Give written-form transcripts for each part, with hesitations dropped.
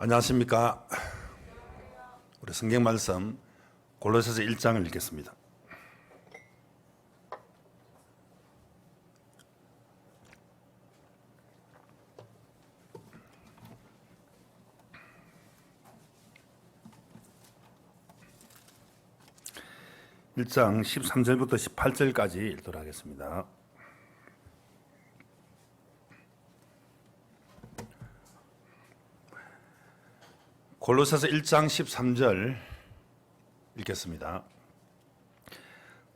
안녕하십니까. 우리 성경 말씀 골로새서 1장을 읽겠습니다. (1장) 13절부터 18절까지 읽도록 하겠습니다. 골로새서 1장 13절 읽겠습니다.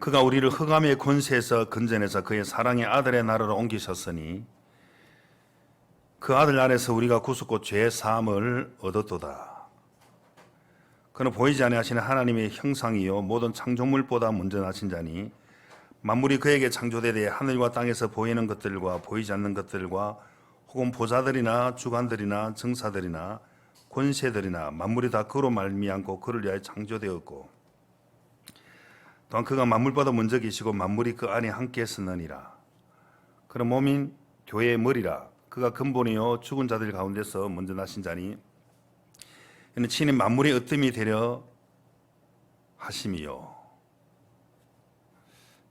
그가 우리를 흑암의 권세에서 건져내서 그의 사랑의 아들의 나라로 옮기셨으니 그 아들 안에서 우리가 구속고 죄 사함을 얻었도다. 그는 보이지 아니하시는 하나님의 형상이요 모든 창조물보다 먼저 나신 자니 만물이 그에게 창조되되 하늘과 땅에서 보이는 것들과 보이지 않는 것들과 혹은 보좌들이나 주관들이나 정사들이나 권세들이나 만물이 다 그로 말미암고 그를 위하여 창조되었고 또한 그가 만물보다 먼저 계시고 만물이 그 안에 함께 있었느니라. 그는 몸인 교회의 머리라. 그가 근본이요 죽은 자들 가운데서 먼저 나신 자니 이는 친히 만물의 으뜸이 되려 하심이요.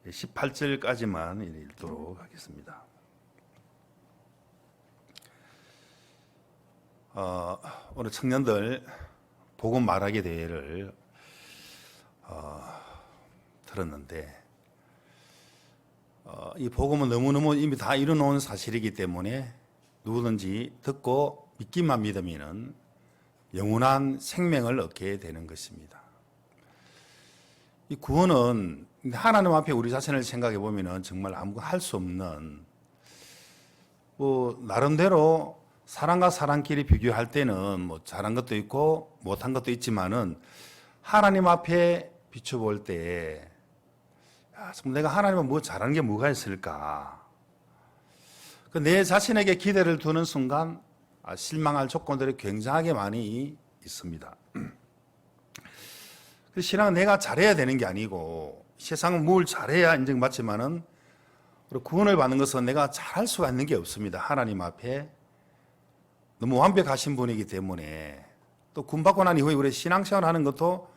18절까지만 읽도록 하겠습니다. 오늘 청년들 복음 말하기 대회를 들었는데 이 복음은 너무너무 이미 다 이뤄놓은 사실이기 때문에 누구든지 듣고 믿기만 믿으면 영원한 생명을 얻게 되는 것입니다. 이 구원은 하나님 앞에 우리 자신을 생각해 보면 정말 아무것도 할 수 없는 나름대로 사람과 사람끼리 비교할 때는 잘한 것도 있고 못한 것도 있지만은 하나님 앞에 비춰볼 때 내가 하나님은 잘하는 게 뭐가 있을까? 내 자신에게 기대를 두는 순간 실망할 조건들이 굉장하게 많이 있습니다. 신앙은 내가 잘해야 되는 게 아니고 세상은 뭘 잘해야 인정받지만은 구원을 받는 것은 내가 잘할 수가 있는 게 없습니다. 하나님 앞에 너무 완벽하신 분이기 때문에 또 구원 받고 난 이후에 우리 신앙생활 하는 것도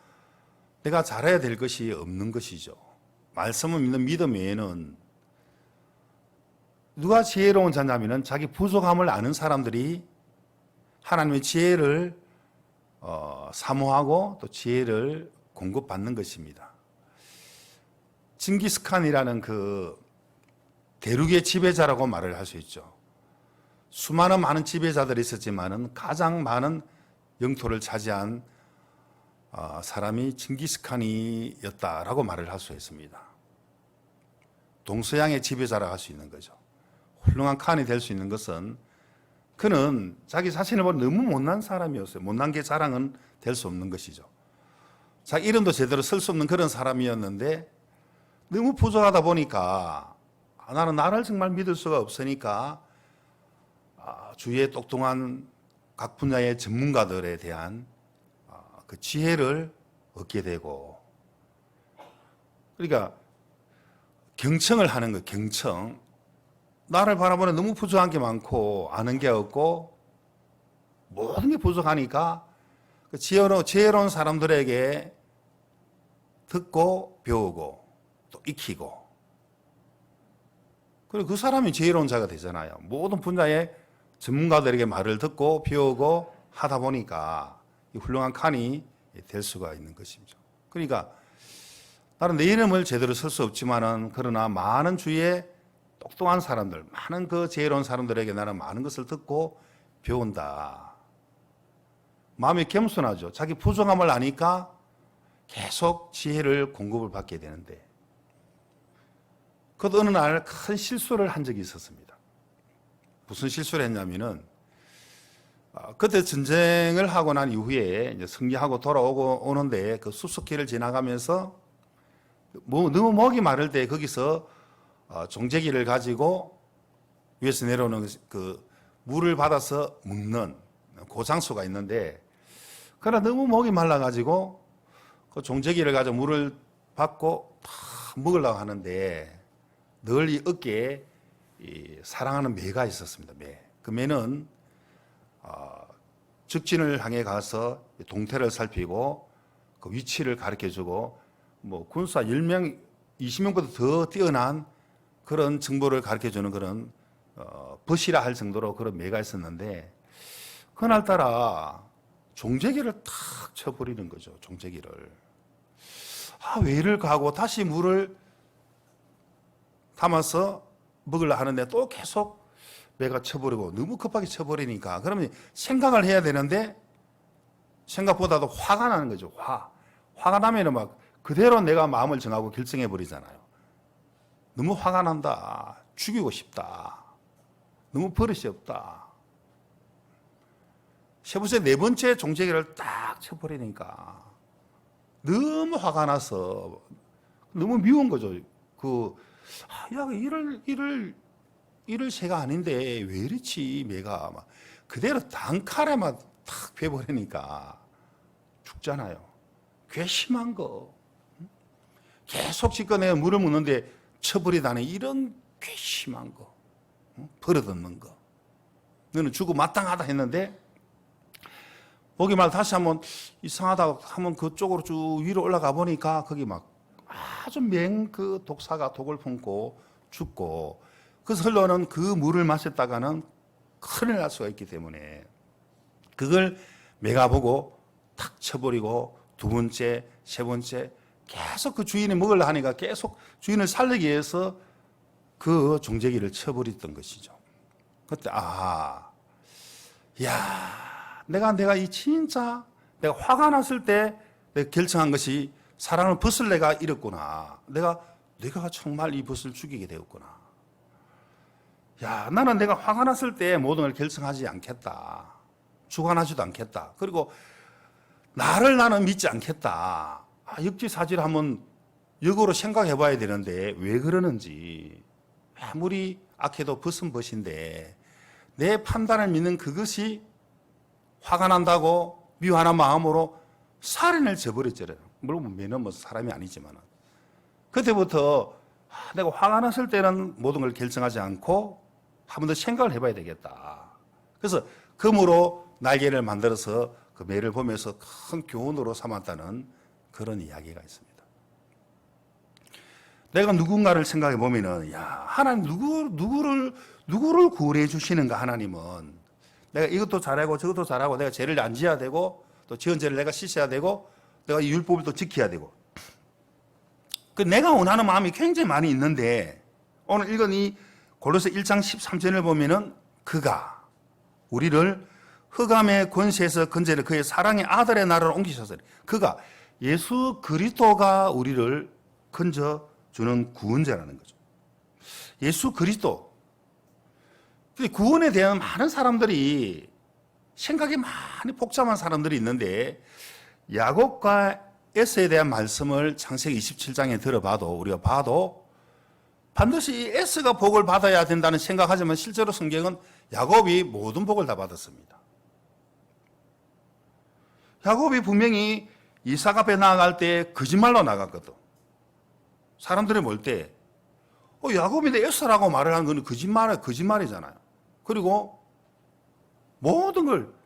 내가 잘해야 될 것이 없는 것이죠. 말씀을 믿는 믿음 외에는 누가 지혜로운 자냐면은 자기 부족함을 아는 사람들이 하나님의 지혜를 사모하고 또 지혜를 공급받는 것입니다. 징기스칸이라는 그 대륙의 지배자라고 말을 할 수 있죠. 수많은 많은 지배자들이 있었지만은 가장 많은 영토를 차지한 사람이 징기스칸이었다라고 말을 할 수 있습니다. 동서양의 지배자라고 할 수 있는 거죠. 훌륭한 칸이 될 수 있는 것은 그는 자기 자신을 보면 너무 못난 사람이었어요. 못난 게 자랑은 될 수 없는 것이죠. 자기 이름도 제대로 쓸 수 없는 그런 사람이었는데 너무 부족하다 보니까 나는 나를 정말 믿을 수가 없으니까 주위의 똑똑한 각 분야의 전문가들에 대한 그 지혜를 얻게 되고, 그러니까 경청을 하는 거, 경청. 나를 바라보는 너무 부족한 게 많고 아는 게 없고 모든 게 부족하니까 그 지혜로운 사람들에게 듣고 배우고 또 익히고, 그리고 그 사람이 지혜로운 자가 되잖아요. 모든 분야의 전문가들에게 말을 듣고 배우고 하다 보니까 이 훌륭한 칸이 될 수가 있는 것이죠. 그러니까 나는 내 이름을 제대로 쓸 수 없지만은 그러나 많은 주위에 똑똑한 사람들, 많은 그 지혜로운 사람들에게 나는 많은 것을 듣고 배운다. 마음이 겸손하죠. 자기 부족함을 아니까 계속 지혜를 공급을 받게 되는데, 그것도 어느 날 큰 실수를 한 적이 있었습니다. 무슨 실수를 했냐면은 그때 전쟁을 하고 난 이후에 이제 승리하고 오는데 그 숲속길을 지나가면서 너무 목이 마를 때 거기서 종제기를 가지고 위에서 내려오는 그 물을 받아서 먹는 고장수가 있는데, 그러나 너무 목이 말라가지고 그 종제기를 가지고 물을 받고 다 먹으려고 하는데 늘 이 어깨에 이 사랑하는 매가 있었습니다. 매. 그 매는 적진을 향해 가서 동태를 살피고 그 위치를 가르쳐주고 뭐 군사 10명, 20명보다 더 뛰어난 그런 정보를 가르쳐주는 그런 벗이라 할 정도로 그런 매가 있었는데 그날따라 종재기를 탁 쳐버리는 거죠. 종재기를. 왜 이럴까 하고 다시 물을 담아서 먹으려 하는데 또 계속 매가 쳐버리고 너무 급하게 쳐버리니까 그러면 생각을 해야 되는데 생각보다도 화가 나는 거죠. 화가 나면은 막 그대로 내가 마음을 정하고 결정해 버리잖아요. 너무 화가 난다. 죽이고 싶다. 너무 버릇이 없다. 세 번째, 네 번째 종재기를 딱 쳐버리니까 너무 화가 나서 너무 미운 거죠. 이럴 새가 아닌데 왜 이렇지 매가 막 그대로 단칼에만 탁 베버리니까 죽잖아요. 괘씸한 거. 계속 지껏 내가 물을 묻는데 쳐버리다니 이런 괘씸한 거. 버릇없는 거. 너는 죽어 마땅하다 했는데 보기만 다시 한번 이상하다 하면 그쪽으로 쭉 위로 올라가 보니까 거기 막 아주 맹 그 독사가 독을 품고 죽고 그래서 흘러오는 그 물을 마셨다가는 큰일 날 수가 있기 때문에 그걸 매가 보고 탁 쳐버리고 두 번째, 세 번째 계속 그 주인이 먹으려 하니까 계속 주인을 살리기 위해서 그 종재기를 쳐버렸던 것이죠. 그때 내가 이 진짜 내가 화가 났을 때 내가 결정한 것이 사랑을 벗을 내가 잃었구나. 내가 정말 이 벗을 죽이게 되었구나. 나는 내가 화가 났을 때 모든 걸 결정하지 않겠다. 주관하지도 않겠다. 그리고 나는 믿지 않겠다. 역지사지를 한번 역으로 생각해 봐야 되는데 왜 그러는지. 아무리 악해도 벗은 벗인데 내 판단을 믿는 그것이 화가 난다고 미워하는 마음으로 살인을 저버렸잖아요. 물론 매는 뭐 사람이 아니지만 그때부터 내가 화가 났을 때는 모든 걸 결정하지 않고 한 번 더 생각을 해봐야 되겠다. 그래서 금으로 날개를 만들어서 그 매를 보면서 큰 교훈으로 삼았다는 그런 이야기가 있습니다. 내가 누군가를 생각해 보면은 하나님 누구를 구원해 주시는가 하나님은 내가 이것도 잘하고 저것도 잘하고 내가 죄를 안 지어야 되고 또 지은 죄를 내가 씻어야 되고 내가 이 율법을 또 지켜야 되고 내가 원하는 마음이 굉장히 많이 있는데 오늘 읽은 이 골로새 1장 13절을 보면은 그가 우리를 흑암의 권세에서 건져내 그의 사랑의 아들의 나라로 옮기셨으니 그가 예수 그리스도가 우리를 건져주는 구원자라는 거죠. 예수 그리스도. 구원에 대한 많은 사람들이 생각이 많이 복잡한 사람들이 있는데 야곱과 에서에 대한 말씀을 창세기 27장에 들어봐도 우리가 봐도 반드시 에서가 복을 받아야 된다는 생각하지만 실제로 성경은 야곱이 모든 복을 다 받았습니다. 야곱이 분명히 이삭 앞에 나아갈 때 거짓말로 나갔거든. 사람들이 볼 때 야곱이 내 에서라고 말을 하는 건 거짓말이잖아요. 그리고 모든 걸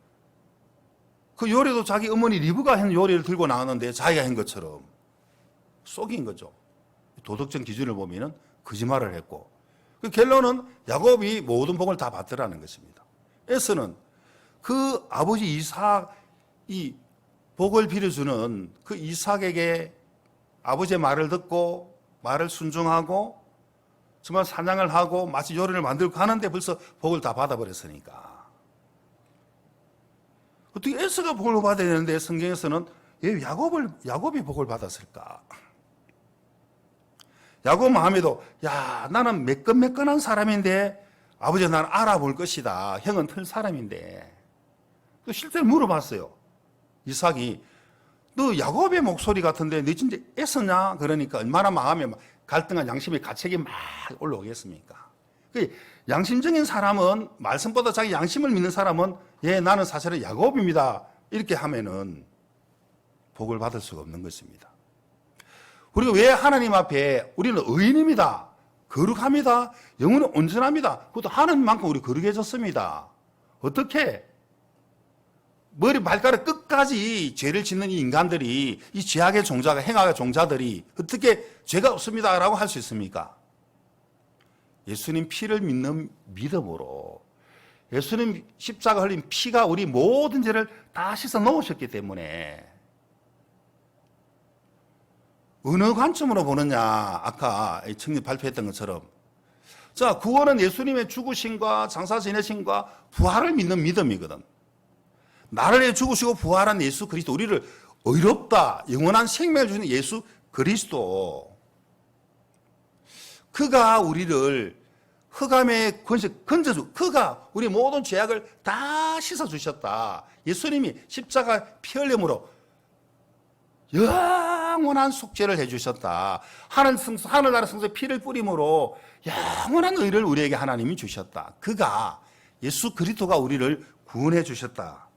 그 요리도 자기 어머니 리브가 한 요리를 들고 나왔는데 자기가 한 것처럼 속인 거죠. 도덕적 기준을 보면은 거짓말을 했고 그 결론은 야곱이 모든 복을 다 받더라는 것입니다. 에서는 그 아버지 이삭이 복을 빌어주는 그 이삭에게 아버지의 말을 듣고 말을 순종하고 정말 사냥을 하고 마치 요리를 만들고 하는데 벌써 복을 다 받아버렸으니까 어떻게 에서가 복을 받아야 되는데 성경에서는 왜 야곱이 복을 받았을까? 야곱 마음에도 나는 매끈매끈한 사람인데 아버지 나는 알아볼 것이다. 형은 틀 사람인데 또 실제로 물어봤어요. 이삭이 너 야곱의 목소리 같은데 너 진짜 애쓰냐? 그러니까 얼마나 마음에 갈등한 양심의 가책이 막 올라오겠습니까? 양심적인 사람은 말씀보다 자기 양심을 믿는 사람은 나는 사실은 야곱입니다. 이렇게 하면은 복을 받을 수가 없는 것입니다. 우리가 왜 하나님 앞에 우리는 의인입니다. 거룩합니다. 영혼은 온전합니다. 그것도 하나님만큼 우리 거룩해졌습니다. 어떻게? 머리 발가락 끝까지 죄를 짓는 이 인간들이, 이 죄악의 종자가, 행악의 종자들이 어떻게 죄가 없습니다라고 할 수 있습니까? 예수님 피를 믿는 믿음으로, 예수님 십자가 흘린 피가 우리 모든 죄를 다 씻어 놓으셨기 때문에. 어느 관점으로 보느냐, 아까 청년 발표했던 것처럼. 자, 구원은 예수님의 죽으심과 장사 지내심과 부활을 믿는 믿음이거든. 나를 위해 죽으시고 부활한 예수 그리스도, 우리를 의롭다, 영원한 생명을 주는 예수 그리스도, 그가 우리를 흑암의 권세 건져주, 그가 우리 모든 죄악을 다 씻어주셨다. 예수님이 십자가 피 흘림으로 영원한 속죄를 해주셨다. 하늘나라 성소에 피를 뿌림으로 영원한 의를 우리에게 하나님이 주셨다. 그가, 예수 그리스도가 우리를 구원해 주셨다.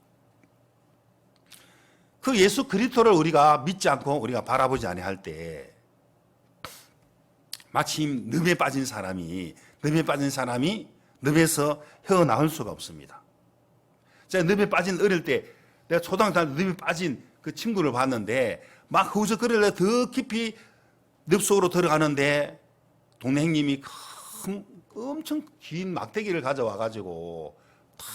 그 예수 그리스도를 우리가 믿지 않고 우리가 바라보지 아니할 때, 마침 늪에 빠진 사람이 늪에서 헤어나올 수가 없습니다. 제가 늪에 빠진, 어릴 때 내가 초등학교 때 늪에 빠진 그 친구를 봤는데, 막 허우적거리려 더 깊이 늪 속으로 들어가는데, 동네 형님이 엄청 긴 막대기를 가져와가지고 탁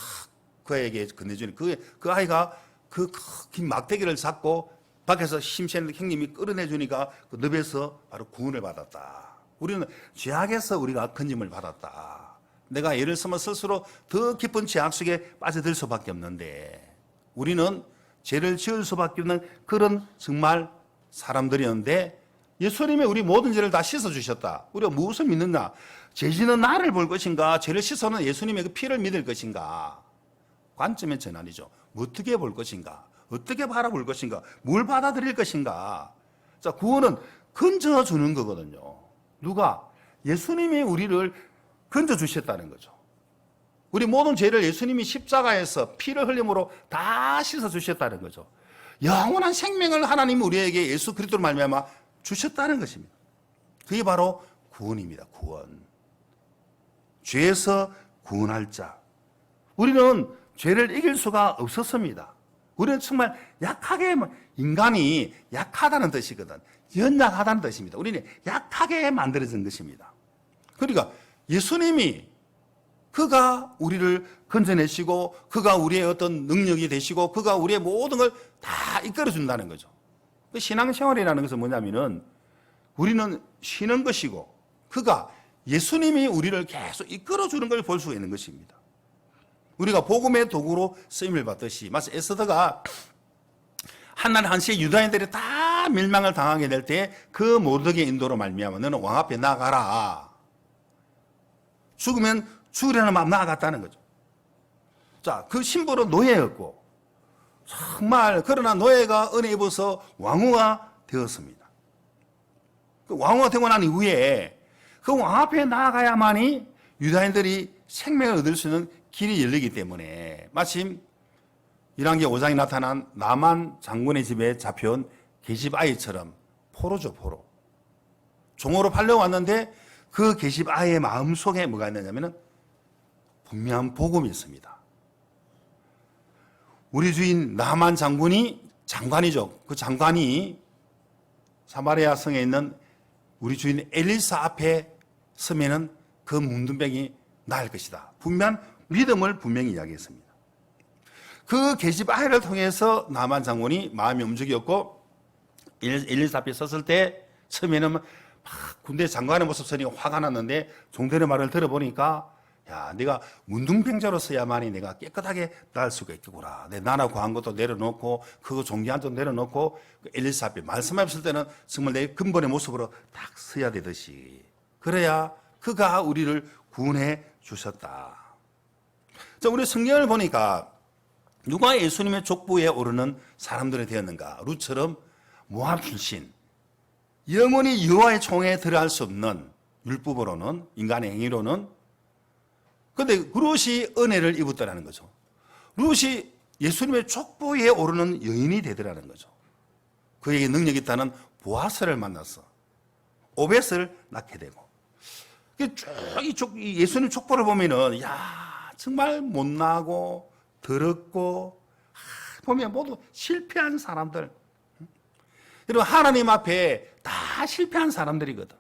그에게 건네주니, 그 아이가 그 긴 막대기를 잡고 밖에서 힘센 형님이 끌어내주니까 그 늪에서 바로 구원을 받았다. 우리는 죄악에서 우리가 건짐을 받았다. 내가 예를 들면 스스로 더 깊은 죄악 속에 빠져들 수밖에 없는데, 우리는 죄를 지을 수밖에 없는 그런 정말 사람들이었는데, 예수님이 우리 모든 죄를 다 씻어주셨다. 우리가 무엇을 믿느냐? 죄지는 나를 볼 것인가? 죄를 씻어는 예수님의 그 피를 믿을 것인가? 관점의 전환이죠. 어떻게 볼 것인가? 어떻게 바라볼 것인가? 뭘 받아들일 것인가? 자, 구원은 건져주는 거거든요. 누가? 예수님이 우리를 건져주셨다는 거죠. 우리 모든 죄를 예수님이 십자가에서 피를 흘림으로 다 씻어주셨다는 거죠. 영원한 생명을 하나님이 우리에게 예수 그리스도로 말미암아 주셨다는 것입니다. 그게 바로 구원입니다. 구원. 죄에서 구원할 자. 우리는 죄를 이길 수가 없었습니다. 우리는 정말 약하게, 인간이 약하다는 뜻이거든. 연약하다는 뜻입니다. 우리는 약하게 만들어진 것입니다. 그러니까 예수님이, 그가 우리를 건져내시고, 그가 우리의 어떤 능력이 되시고, 그가 우리의 모든 걸 다 이끌어준다는 거죠. 신앙생활이라는 것은 뭐냐면은, 우리는 쉬는 것이고, 그가, 예수님이 우리를 계속 이끌어주는 걸 볼 수가 있는 것입니다. 우리가 복음의 도구로 쓰임을 받듯이, 마치 에스더가 한날 한시에 유다인들이 다 멸망을 당하게 될 때 그 모독의 인도로 말미암아 너는 왕 앞에 나가라. 죽으면 죽으려는 마음 나아갔다는 거죠. 자, 그 신부는 노예였고, 정말, 그러나 노예가 은혜 입어서 왕후가 되었습니다. 그 왕후가 되고 난 이후에 그 왕 앞에 나아가야만이 유다인들이 생명을 얻을 수 있는 길이 열리기 때문에, 마침 열왕기 5장에 나타난 나만 장군의 집에 잡혀온 계집 아이처럼, 포로죠, 포로. 종으로 팔려왔는데 그 계집 아이의 마음속에 뭐가 있느냐면 분명한 복음이 있습니다. 우리 주인 나만 장군이, 장관이죠. 그 장관이 사마리아 성에 있는 우리 주인 엘리사 앞에 서면은 그 문둥병이 나을 것이다. 분명한 믿음을 분명히 이야기했습니다. 그 계집 아이를 통해서 나만 장군이 마음이 움직였고, 엘리사 앞에 섰을 때 처음에는 막 군대 장관의 모습 보니 화가 났는데, 종들의 말을 들어보니까, 야, 네가 문둥병자로서야만이 내가 깨끗하게 나을 수가 있겠구나. 내 나라 구한 것도 내려놓고, 그거 존귀한 것도 내려놓고, 엘리사 앞에 말씀하셨을 때는 정말 내 근본의 모습으로 딱 서야 되듯이, 그래야 그가 우리를 구원해 주셨다. 자, 우리 성경을 보니까 누가 예수님의 족보에 오르는 사람들이 되었는가? 룻처럼 모압 출신, 영원히 여호와의 총에 들어갈 수 없는, 율법으로는, 인간의 행위로는. 그런데 룻이 은혜를 입었다는 거죠. 룻이 예수님의 족보에 오르는 여인이 되더라는 거죠. 그에게 능력이 있다는 보아스를 만나서 오벳을 낳게 되고, 쭉 예수님 족보를 보면은, 야, 정말 못나고 더럽고 보면 모두 실패한 사람들. 여러분, 하나님 앞에 다 실패한 사람들이거든.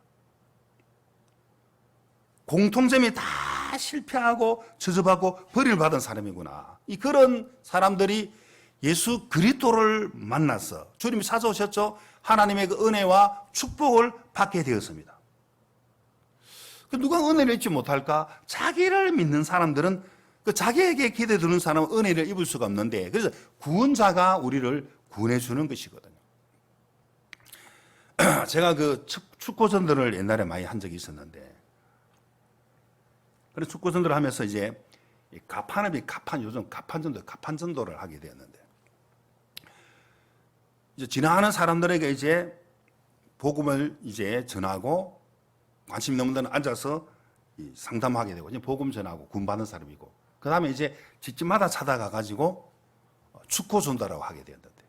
공통점이 다 실패하고 저주받고 벌을 받은 사람이구나. 그런 사람들이 예수 그리스도를 만나서 주님이 찾아오셨죠. 하나님의 그 은혜와 축복을 받게 되었습니다. 누가 은혜를 잊지 못할까? 자기를 믿는 사람들은 그 자기에게 기대 두는 사람은 은혜를 입을 수가 없는데, 그래서 구원자가 우리를 구원해 주는 것이거든요. 제가 그 축구전도를 옛날에 많이 한 적이 있었는데, 그래서 축구전도를 하면서 이제 요즘 가판전도를 하게 되었는데, 이제 지나가는 사람들에게 이제 복음을 이제 전하고, 관심 있는 분들은 앉아서 상담하게 되고, 복음 전하고 구원받는 사람이고, 그 다음에 이제 집집마다 찾아가 가지고 축구 전도라고 하게 되었는데,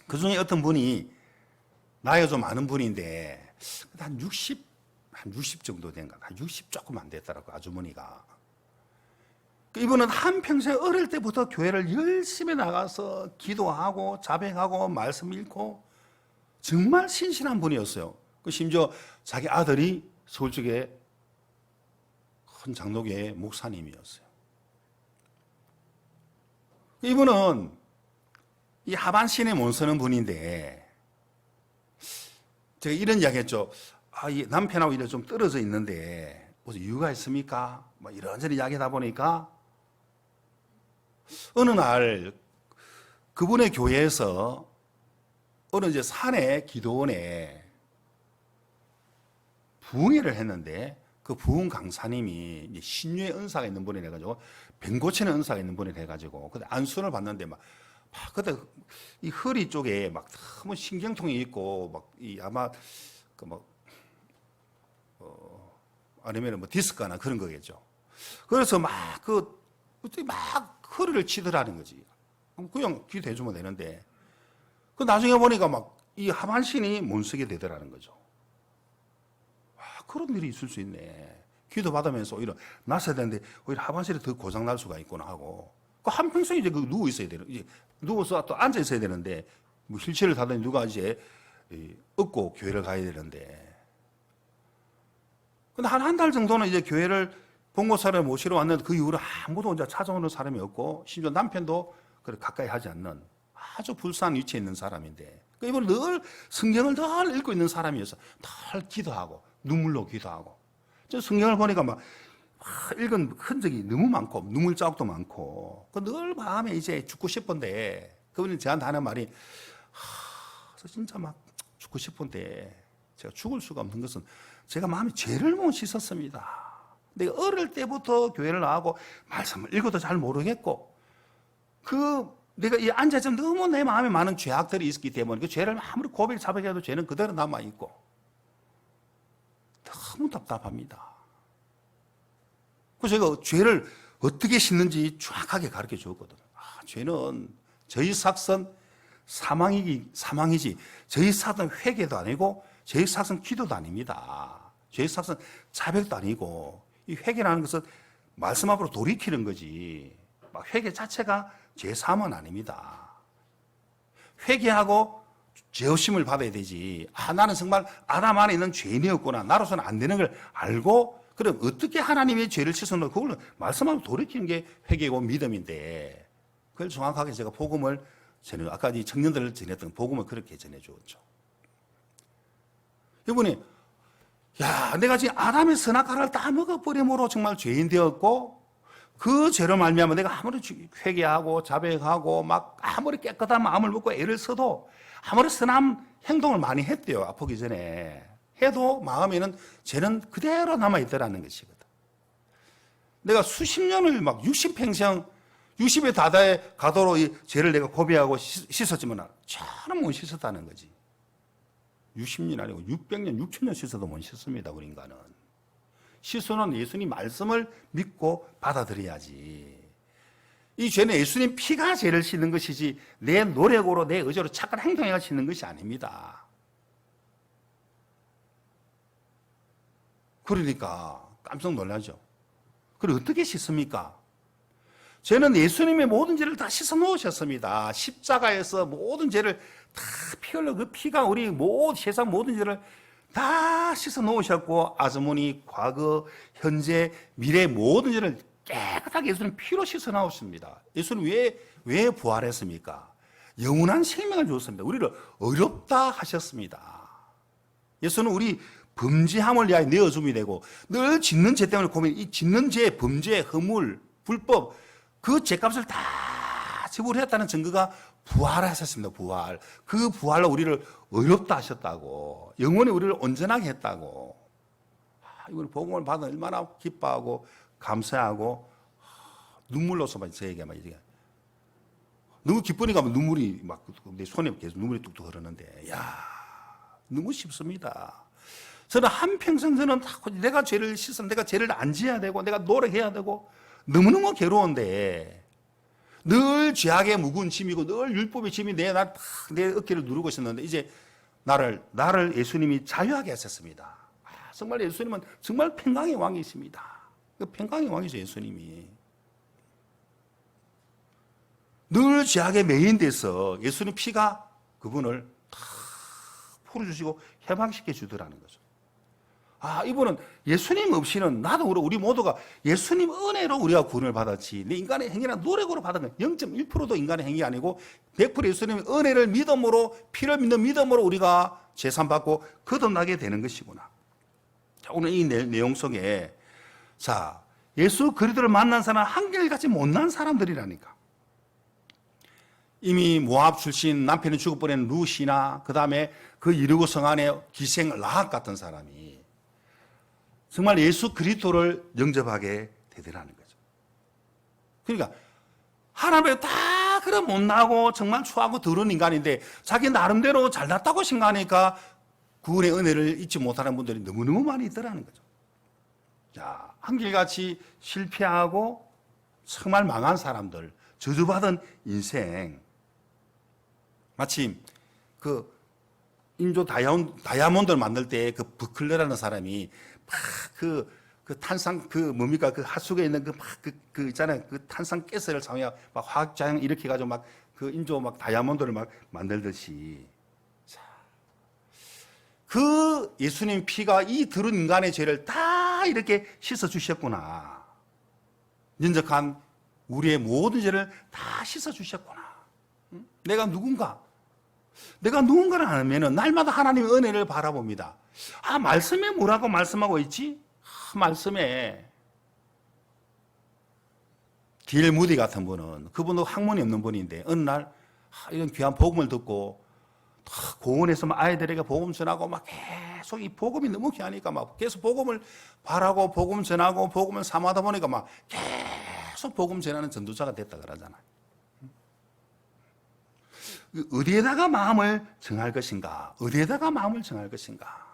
그 중에 어떤 분이 나이가 좀 많은 분인데 한 60 정도 된가, 한 60 조금 안 됐더라고, 아주머니가. 이분은 한평생 어릴 때부터 교회를 열심히 나가서 기도하고 자백하고 말씀 읽고 정말 신실한 분이었어요. 심지어 자기 아들이 서울 쪽에 큰 장로교회 목사님이었어요. 이분은 이 하반신에 못 서는 분인데, 제가 이런 이야기 했죠. 이 남편하고 이래 좀 떨어져 있는데 무슨 이유가 있습니까? 뭐 이런저런 이야기 하다 보니까 어느 날 그분의 교회에서 어느 이제 산에 기도원에 부흥회를 했는데, 그 부흥 강사님이 이제 신유의 은사가 있는 분이 돼가지고, 병 고치는 은사가 있는 분이 돼가지고, 그때 안수를 받는데 그때 이 허리 쪽에 너무 신경통이 있고, 아마 아니면 디스크나 그런 거겠죠. 그래서 허리를 치더라는 거지. 그냥 기도해주면 되는데, 나중에 보니까 이 하반신이 못 쓰게 되더라는 거죠. 그런 일이 있을 수 있네. 기도 받으면서 오히려 났어야 되는데 오히려 하반신이 더 고장 날 수가 있구나 하고, 한평생 이제 누워 있어야 되는, 이제 누워서 또 앉아 있어야 되는데, 휠체어를 타더니 누가 이제 업고 교회를 가야 되는데, 근데 한 달 정도는 이제 교회를 봉고사를 모시러 왔는데, 그 이후로 아무도 이제 찾아오는 사람이 없고, 심지어 남편도 그렇게 가까이 하지 않는 아주 불쌍한 위치에 있는 사람인데, 이분은 늘 성경을 늘 읽고 있는 사람이어서 늘 기도하고 눈물로 기도하고, 저 성경을 보니까 읽은 흔적이 너무 많고 눈물 자국도 많고, 늘 마음에 이제 죽고 싶은데, 그분이 저한테 하는 말이, 진짜 죽고 싶은데 제가 죽을 수가 없는 것은 제가 마음에 죄를 못 씻었습니다. 내가 어릴 때부터 교회를 나가고 말씀을 읽어도 잘 모르겠고, 내가 이 앉아서 너무 내 마음에 많은 죄악들이 있었기 때문에 그 죄를 아무리 고백 자백해도 죄는 그대로 남아있고 너무 답답합니다. 그래서 제가 죄를 어떻게 씻는지 정확하게 가르쳐 줬거든요. 죄는 저희 삭선 사망이지, 저희 삭은 회개도 아니고 저희 삭은 기도도 아닙니다. 저희 삭은 자백도 아니고, 이 회개라는 것은 말씀 앞으로 돌이키는 거지, 회개 자체가 죄 사함은 아닙니다. 회개하고 죄의심을 받아야 되지. 나는 정말 아담 안에 있는 죄인이었구나, 나로서는 안 되는 걸 알고, 그럼 어떻게 하나님의 죄를 씻어놓고 그걸 말씀 앞으로 돌이키는 게 회개고 믿음인데, 그걸 정확하게 제가 복음을 아까 이 청년들을 전했던 복음을 그렇게 전해주었죠. 이분이, 내가 지금 아담의 선악과를 다 먹어버림으로 정말 죄인 되었고, 그 죄로 말미암아 내가 아무리 회개하고 자백하고 아무리 깨끗한 마음을 먹고 애를 써도, 아무리 선한 행동을 많이 했대요, 아프기 전에 해도 마음에는 죄는 그대로 남아있더라는 것이거든. 내가 수십 년을 60평생 60에 다다에 가도록 이 죄를 내가 고백하고 씻었지만 전혀 못 씻었다는 거지. 60년 아니고 600년, 6000년 씻어도 못 씻습니다, 우리 인간은. 씻어놓은 예수님 말씀을 믿고 받아들여야지. 이 죄는 예수님 피가 죄를 씻는 것이지 내 노력으로 내 의지로 착한 행동해가 씻는 것이 아닙니다. 그러니까 깜짝 놀라죠. 그럼 어떻게 씻습니까? 죄는 예수님의 모든 죄를 다 씻어 놓으셨습니다. 십자가에서 모든 죄를 다 피 흘려 그 피가 우리 세상 모든 죄를 다 씻어 놓으셨고 아주머니 과거, 현재, 미래 모든 죄를 깨끗하게 예수님 피로 씻어 놓으십니다. 예수님 왜 부활했습니까? 영원한 생명을 주었습니다. 우리를 어렵다 하셨습니다. 예수는 우리 범죄함을 위하여 내어줌이 되고 늘 짓는 죄 때문에 고민, 이 짓는 죄, 범죄, 허물, 불법 그 죄값을 다 지불했다는 증거가 부활하셨습니다. 부활. 그 부활로 우리를 어렵다 하셨다고. 영원히 우리를 온전하게 했다고. 이걸 복음을 받아 얼마나 기뻐하고 감사하고 눈물로서만 저에게만 이게 너무 기쁘니까 눈물이 막 내 손에 계속 눈물이 뚝뚝 흐르는데 야 너무 쉽습니다. 저는 한평생 저는 내가 죄를 씻으면 내가 죄를 안 지어야 되고 내가 노력해야 되고 너무너무 괴로운데 늘 죄악의 무거운 짐이고 늘 율법의 짐이 내 어깨를 누르고 있었는데 이제 나를 예수님이 자유하게 하셨습니다. 정말 예수님은 정말 평강의 왕이십니다. 평강의 왕이죠 예수님이. 늘 죄악의 메인돼서 예수님 피가 그분을 다 풀어주시고 해방시켜 주더라는 거죠. 이분은 예수님 없이는 나도 우리 모두가 예수님 은혜로 우리가 구원을 받았지 내 인간의 행위나 노력으로 받은 건 0.1%도 인간의 행위 아니고 100% 예수님의 은혜를 믿음으로 피를 믿는 믿음으로 우리가 제산받고 거듭나게 되는 것이구나. 자, 오늘 이 내용 속에 자 예수 그리스도를 만난 사람은 한결같이 못난 사람들이라니까. 이미 모압 출신 남편이 죽어버린 룻이나 그 다음에 그 이르고 성안의 기생 라합 같은 사람이 정말 예수 그리스도를 영접하게 되더라는 거죠. 그러니까 하나님의 다 그런 못나고 정말 추하고 더러운 인간인데 자기 나름대로 잘났다고 생각하니까 구원의 은혜를 잊지 못하는 분들이 너무너무 많이 있더라는 거죠. 자, 한결같이 실패하고 정말 망한 사람들, 저주받은 인생. 마침 그 인조 다이아몬드를 만들 때 그 버클레라는 사람이 막 그 탄산 뭡니까 그 하수구에 있는 그 있잖아요 그 탄산 가스를 사용해 막 화학 작용 이렇게 해가지고 막 그 인조 막 다이아몬드를 막 만들듯이 자, 그 예수님 피가 이 더러운 인간의 죄를 다 이렇게 씻어 주셨구나. 연적한 우리의 모든 죄를 다 씻어 주셨구나. 내가 누군가를 하면은 날마다 하나님의 은혜를 바라봅니다. 말씀에 뭐라고 말씀하고 있지? 말씀에 딜 무디 같은 분은 그분도 학문이 없는 분인데 어느 날 이런 귀한 복음을 듣고 공원에서 막 아이들에게 복음 전하고 막 계속 이 복음이 너무 귀하니까 막 계속 복음을 바라고 복음 전하고 복음을 사모하다 보니까 막 계속 복음 전하는 전도자가 됐다 그러잖아요. 어디에다가 마음을 정할 것인가? 어디에다가 마음을 정할 것인가?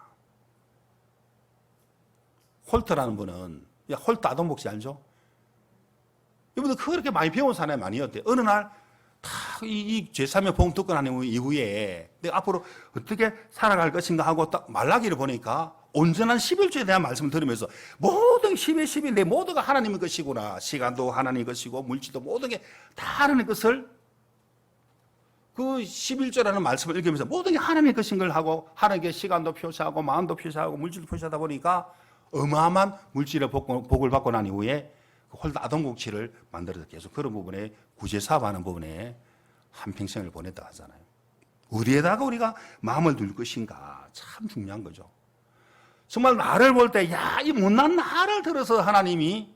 홀트라는 분은, 홀트 아동복지 알죠? 이분도 그렇게 많이 배운 사람이 아니었대. 어느 날, 이 제3의 복음 듣고 난 이후에 내가 앞으로 어떻게 살아갈 것인가 하고 딱 말라기를 보니까 온전한 11조에 대한 말씀을 들으면서 모든 10의 10이 내 모두가 하나님의 것이구나. 시간도 하나님의 것이고 물질도 모든 게 다 하나님의 것을 그 11조라는 말씀을 읽으면서 모든 게 하나님의 것인 걸 하고 하나님께 시간도 표시하고 마음도 표시하고 물질도 표시하다 보니까 어마어마한 물질의 복을 받고 난 이후에 홀드 아동국치를 만들어서 계속 그런 부분에 구제사업하는 부분에 한평생을 보냈다 하잖아요. 어디에다가 우리가 마음을 둘 것인가 참 중요한 거죠. 정말 나를 볼 때 이 못난 나를 들어서 하나님이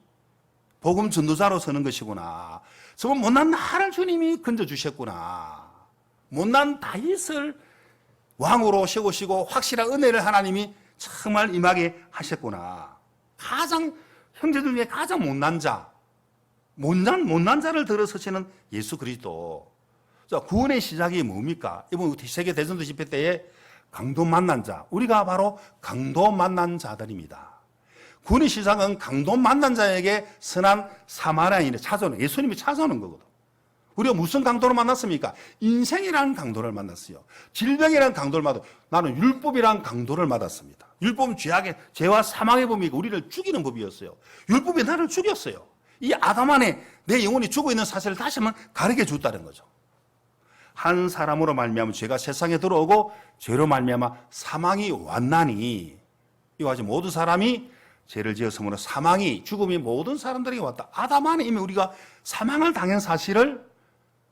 복음 전도자로 서는 것이구나. 정말 못난 나를 주님이 건져주셨구나. 못난 다윗을 왕으로 세우시고 확실한 은혜를 하나님이 정말 임하게 하셨구나. 가장 형제들 중에 가장 못난 자, 못난 자를 들어서시는 예수 그리스도. 자, 구원의 시작이 뭡니까? 이번 세계 대전도 집회 때에 강도 만난 자, 우리가 바로 강도 만난 자들입니다. 구원의 시작은 강도 만난 자에게 선한 사마리아인을 찾아오는, 예수님이 찾아오는 거거든. 우리가 무슨 강도를 만났습니까? 인생이라는 강도를 만났어요. 질병이라는 강도를 만났어요. 나는 율법이라는 강도를 만났습니다. 율법은 죄와 사망의 법이고 우리를 죽이는 법이었어요. 율법이 나를 죽였어요. 이 아담 안에 내 영혼이 죽어 있는 사실을 다시 한번 가르쳐 줬다는 거죠. 한 사람으로 말미암아 죄가 세상에 들어오고 죄로 말미암아 사망이 왔나니 이와 같이 모든 사람이 죄를 지었으므로 사망이 죽음이 모든 사람들에게 왔다. 아담 안에 이미 우리가 사망을 당한 사실을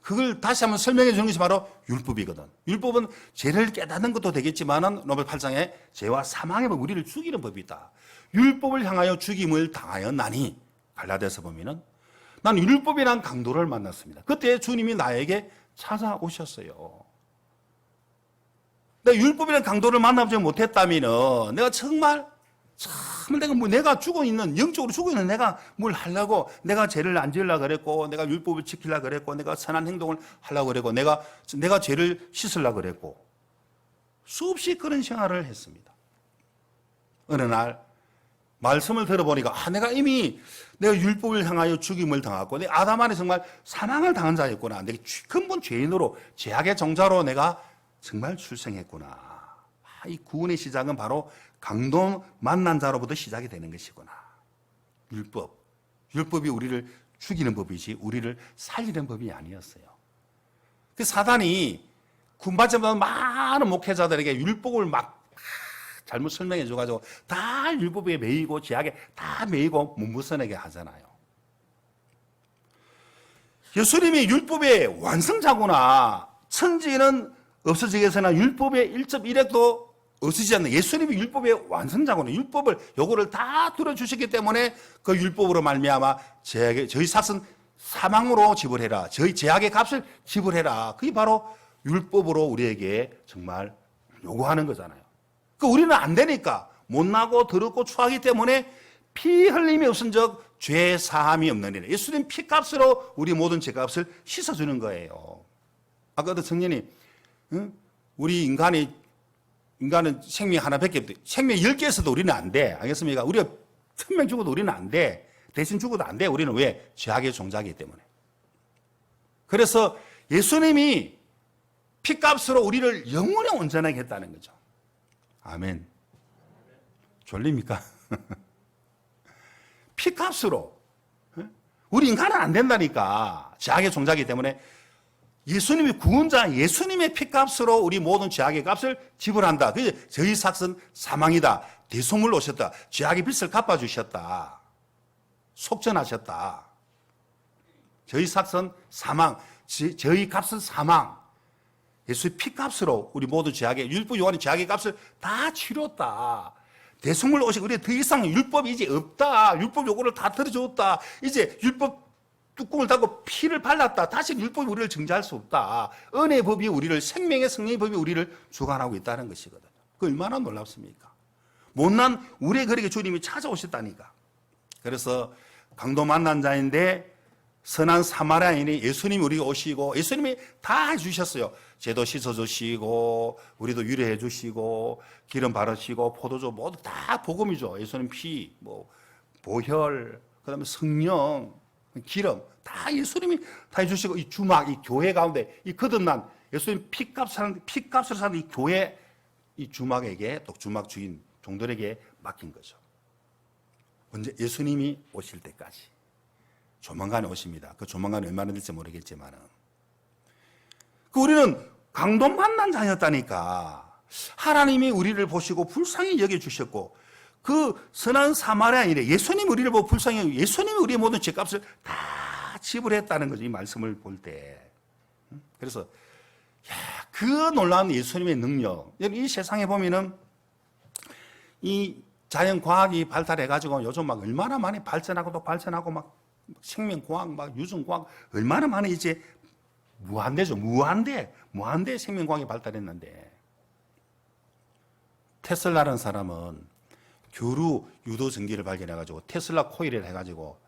그걸 다시 한번 설명해 주는 것이 바로 율법이거든. 율법은 죄를 깨닫는 것도 되겠지만은 로마 8장에 죄와 사망의 법, 우리를 죽이는 법이 있다. 율법을 향하여 죽임을 당하였나니 갈라디아서 보면은 난 율법이란 강도를 만났습니다. 그때 주님이 나에게 찾아오셨어요. 내가 율법이란 강도를 만나보지 못했다면은 내가 정말 내가 죽어 있는, 영적으로 죽어 있는 내가 뭘 하려고, 내가 죄를 안 지으려고 그랬고, 내가 율법을 지키려고 그랬고, 내가 선한 행동을 하려고 그랬고, 내가 죄를 씻으려고 그랬고, 수없이 그런 생활을 했습니다. 어느 날, 말씀을 들어보니까, 내가 이미 내가 율법을 향하여 죽임을 당했고, 내 아담 안에 정말 사망을 당한 자였구나. 내가 근본 죄인으로, 죄악의 종자로 내가 정말 출생했구나. 이 구원의 시작은 바로 강도 만난 자로부터 시작이 되는 것이구나. 율법이 우리를 죽이는 법이지 우리를 살리는 법이 아니었어요. 그 사단이 군받자마자 많은 목회자들에게 율법을 막 잘못 설명해 줘가지고 다 율법에 매이고 죄악에 다 매이고 못 벗어나게 하잖아요. 예수님이 율법의 완성자구나. 천지는 없어지겠으나 율법의 1.1핵도 없어지지 않는 예수님이 율법의 완성자고는 율법을 요거를 다 들어주셨기 때문에 그 율법으로 말미암아 저희 삭은 사망으로 지불해라. 저희 죄악의 값을 지불해라. 그게 바로 율법으로 우리에게 정말 요구하는 거잖아요. 그 우리는 안 되니까 못나고 더럽고 추하기 때문에 피 흘림이 없은적 죄 사함이 없느니라. 예수님 피값으로 우리 모든 죄값을 씻어주는 거예요. 아까도 청년이 우리 인간은 생명이 하나밖에 없대. 생명이 10개 있어도 우리는 안 돼. 알겠습니까? 우리가 1000명 죽어도 우리는 안 돼. 대신 죽어도 안 돼. 우리는 왜? 죄악의 종자이기 때문에. 그래서 예수님이 피값으로 우리를 영원히 온전하게 했다는 거죠. 아멘. 졸립니까? 피값으로. 우리 인간은 안 된다니까. 죄악의 종자이기 때문에 예수님이 구원자, 예수님의 피값으로 우리 모든 죄악의 값을 지불한다. 그게 저희 삭은 사망이다. 대속물로 오셨다. 죄악의 빚을 갚아주셨다. 속전하셨다. 저희 삭은 사망, 저희 값은 사망. 예수의 피값으로 우리 모든 죄악의, 율법 요한의 죄악의 값을 다 치렀다. 대속물로 오시고 우리 더 이상 율법이 이제 없다. 율법 요구를 다 들어줬다. 이제 율법 뚜껑을 닫고 피를 발랐다. 다시 율법이 우리를 정죄할 수 없다. 은혜의 법이 우리를, 생명의 성령의 법이 우리를 주관하고 있다는 것이거든요. 그 얼마나 놀랍습니까? 못난 우리의 거리에 주님이 찾아오셨다니까. 그래서 강도 만난 자인데 선한 사마리아인이 예수님이 우리가 오시고 예수님이 다 해주셨어요. 죄도 씻어주시고 우리도 유래해 주시고 기름 바르시고 포도주 모두 다 복음이죠. 예수님 피, 보혈, 그다음에 성령, 기름 다 예수님이 다 해주시고 이 주막, 이 교회 가운데 이 거듭난 예수님 피값을 사는 이 교회 이 주막에게 또 주막 주인 종들에게 맡긴 거죠. 언제 예수님이 오실 때까지 조만간에 오십니다. 그 조만간에 얼마나 될지 모르겠지만은 우리는 강도 만난 자였다니까. 하나님이 우리를 보시고 불쌍히 여겨주셨고 그 선한 사마리아인에 예수님이 우리를 보고 불쌍히 예수님이 우리의 모든 죄값을 다 지불했다는 거죠. 이 말씀을 볼 때. 그래서 그 놀라운 예수님의 능력. 이 세상에 보면은 이 자연과학이 발달해가지고 요즘 막 얼마나 많이 발전하고 또 발전하고 막 생명과학, 막 유전과학 얼마나 많이 이제 무한대죠. 무한대 생명과학이 발달했는데 테슬라라는 사람은 교류 유도 전기를 발견해가지고 테슬라 코일을 해가지고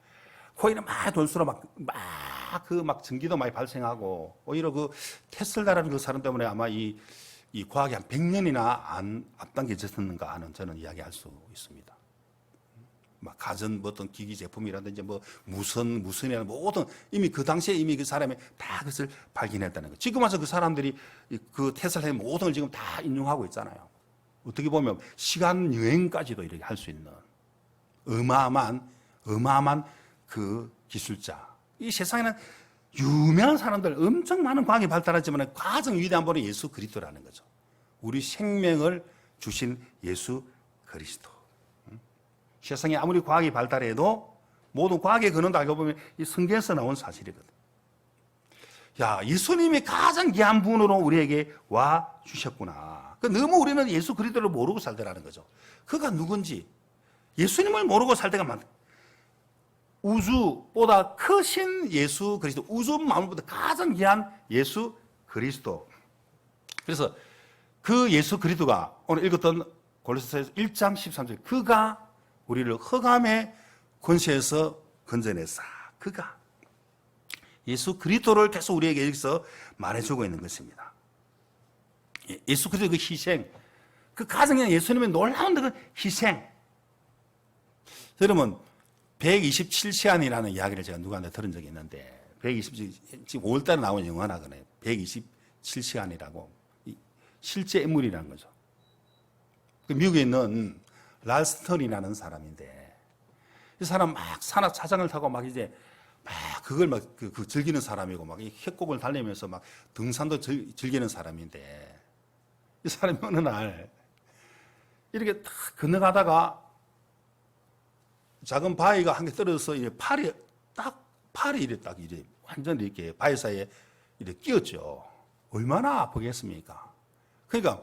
코일을 막 돌수록 막 전기도 많이 발생하고 오히려 그 테슬라라는 그 사람 때문에 아마 이 과학이 한 100년이나 안 앞당겨졌는가 하는 저는 이야기할 수 있습니다. 막 가전 어떤 기기 제품이라든지 무선이나 모든 이미 그 당시에 이미 그 사람이 다 그것을 발견했다는 거. 지금 와서 그 사람들이 그 테슬라의 모든 걸 지금 다 인용하고 있잖아요. 어떻게 보면 시간 여행까지도 이렇게 할 수 있는 어마어마한 그 기술자. 이 세상에는 유명한 사람들, 엄청 많은 과학이 발달하지만 가장 위대한 분은 예수 그리스도라는 거죠. 우리 생명을 주신 예수 그리스도. 세상에 아무리 과학이 발달해도 모든 과학의 근원도 알고 보면 이 성경에서 나온 사실이거든. 야, 예수님이 가장 귀한 분으로 우리에게 와 주셨구나. 너무 우리는 예수 그리스도를 모르고 살더라는 거죠. 그가 누군지 예수님을 모르고 살 때가 많다. 우주보다 크신 예수 그리스도, 우주 만물보다 가장 귀한 예수 그리스도. 그래서 그 예수 그리스도가 오늘 읽었던 골로새서 1장 13절, 그가 우리를 흑암의 권세에서 건져내사. 그가 예수 그리스도를 계속 우리에게 여기서 말해주고 있는 것입니다. 예수 그리스도의 그 희생, 그 가장 예수님의 놀라운 그 희생. 여러분 127시간이라는 이야기를 제가 누구한테 들은 적이 있는데, 지금 5월달에 나온 영화나거든요. 127시간이라고. 실제 인물이라는 거죠. 미국에 있는 랄스턴이라는 사람인데, 이 사람 막 산악 차장을 타고 막 이제 막 그걸 막 즐기는 사람이고, 막 이 협곡을 달리면서 막 등산도 즐기는 사람인데, 이 사람이 어느 날 이렇게 딱 건너가다가 작은 바위가 한 개 떨어져서 이제 팔이 이래 완전 이렇게 바위 사이에 이렇게 끼었죠. 얼마나 아프겠습니까? 그러니까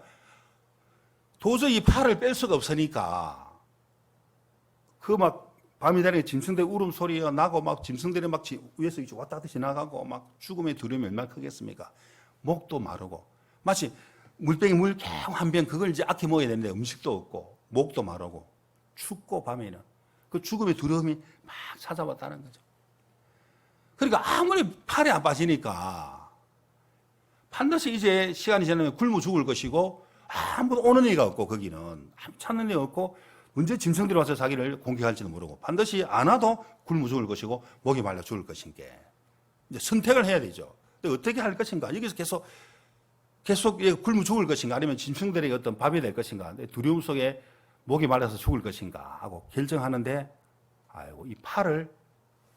도저히 팔을 뺄 수가 없으니까 그 막 밤이 되니까 짐승들 울음소리가 나고 막 짐승들이 막 위에서 이제 왔다 갔다 지나가고 막 죽음의 두려움이 얼마나 크겠습니까? 목도 마르고 마치 물병에 물 겨우 한 병 그걸 이제 아껴 먹어야 되는데 음식도 없고 목도 마르고 춥고 밤에는 그 죽음의 두려움이 막 찾아왔다는 거죠. 그러니까 아무리 팔이 안 빠지니까 반드시 이제 시간이 지나면 굶어 죽을 것이고 아무도 오는 이가 없고 거기는 찾는 이가 없고 언제 짐승들이 와서 자기를 공격할지도 모르고 반드시 안 와도 굶어 죽을 것이고 목이 말라 죽을 것인 게 이제 선택을 해야 되죠. 근데 어떻게 할 것인가? 여기서 계속 굶어 죽을 것인가 아니면 짐승들에게 어떤 밥이 될 것인가? 두려움 속에 목이 말라서 죽을 것인가 하고 결정하는데, 아이고, 이 팔을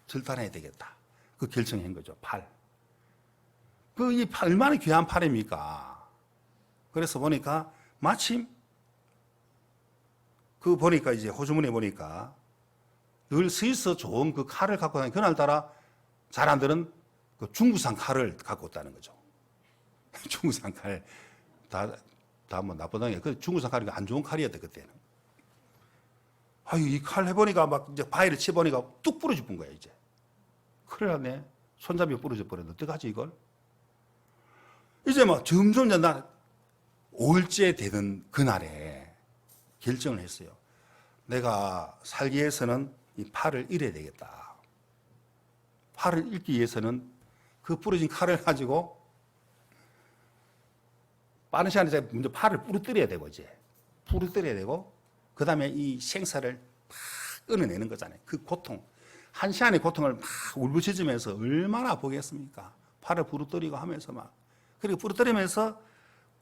절단해야 되겠다. 그 결정한 거죠, 팔. 이 팔, 얼마나 귀한 팔입니까? 그래서 보니까, 마침, 보니까 이제 호주머니에 보니까, 늘 스위스 좋은 그 칼을 갖고 다니, 그날따라 사람들은 그 중국산 칼을 갖고 왔다는 거죠. 중국산 칼. 다 뭐 나쁘다는 게, 그 중국산 칼이 안 좋은 칼이었대, 그때는. 아유, 이 칼 해보니까 막 이제 바위를 쳐보니까 뚝 부러져 본 거야, 이제. 큰일 났네. 손잡이가 부러져 버렸는데, 어떡하지, 이걸? 이제 막 점점 나 5일째 되던 그날에 결정을 했어요. 내가 살기 위해서는 이 팔을 잃어야 되겠다. 팔을 잃기 위해서는 그 부러진 칼을 가지고 빠른 시간에 제가 먼저 팔을 부러뜨려야 되고, 이제. 부러뜨려야 되고, 그 다음에 이 생사를 막 끊어내는 거잖아요. 그 고통. 한 시간의 고통을 막 울부짖으면서 얼마나 아프겠습니까? 팔을 부러뜨리고 하면서 막. 그리고 부러뜨리면서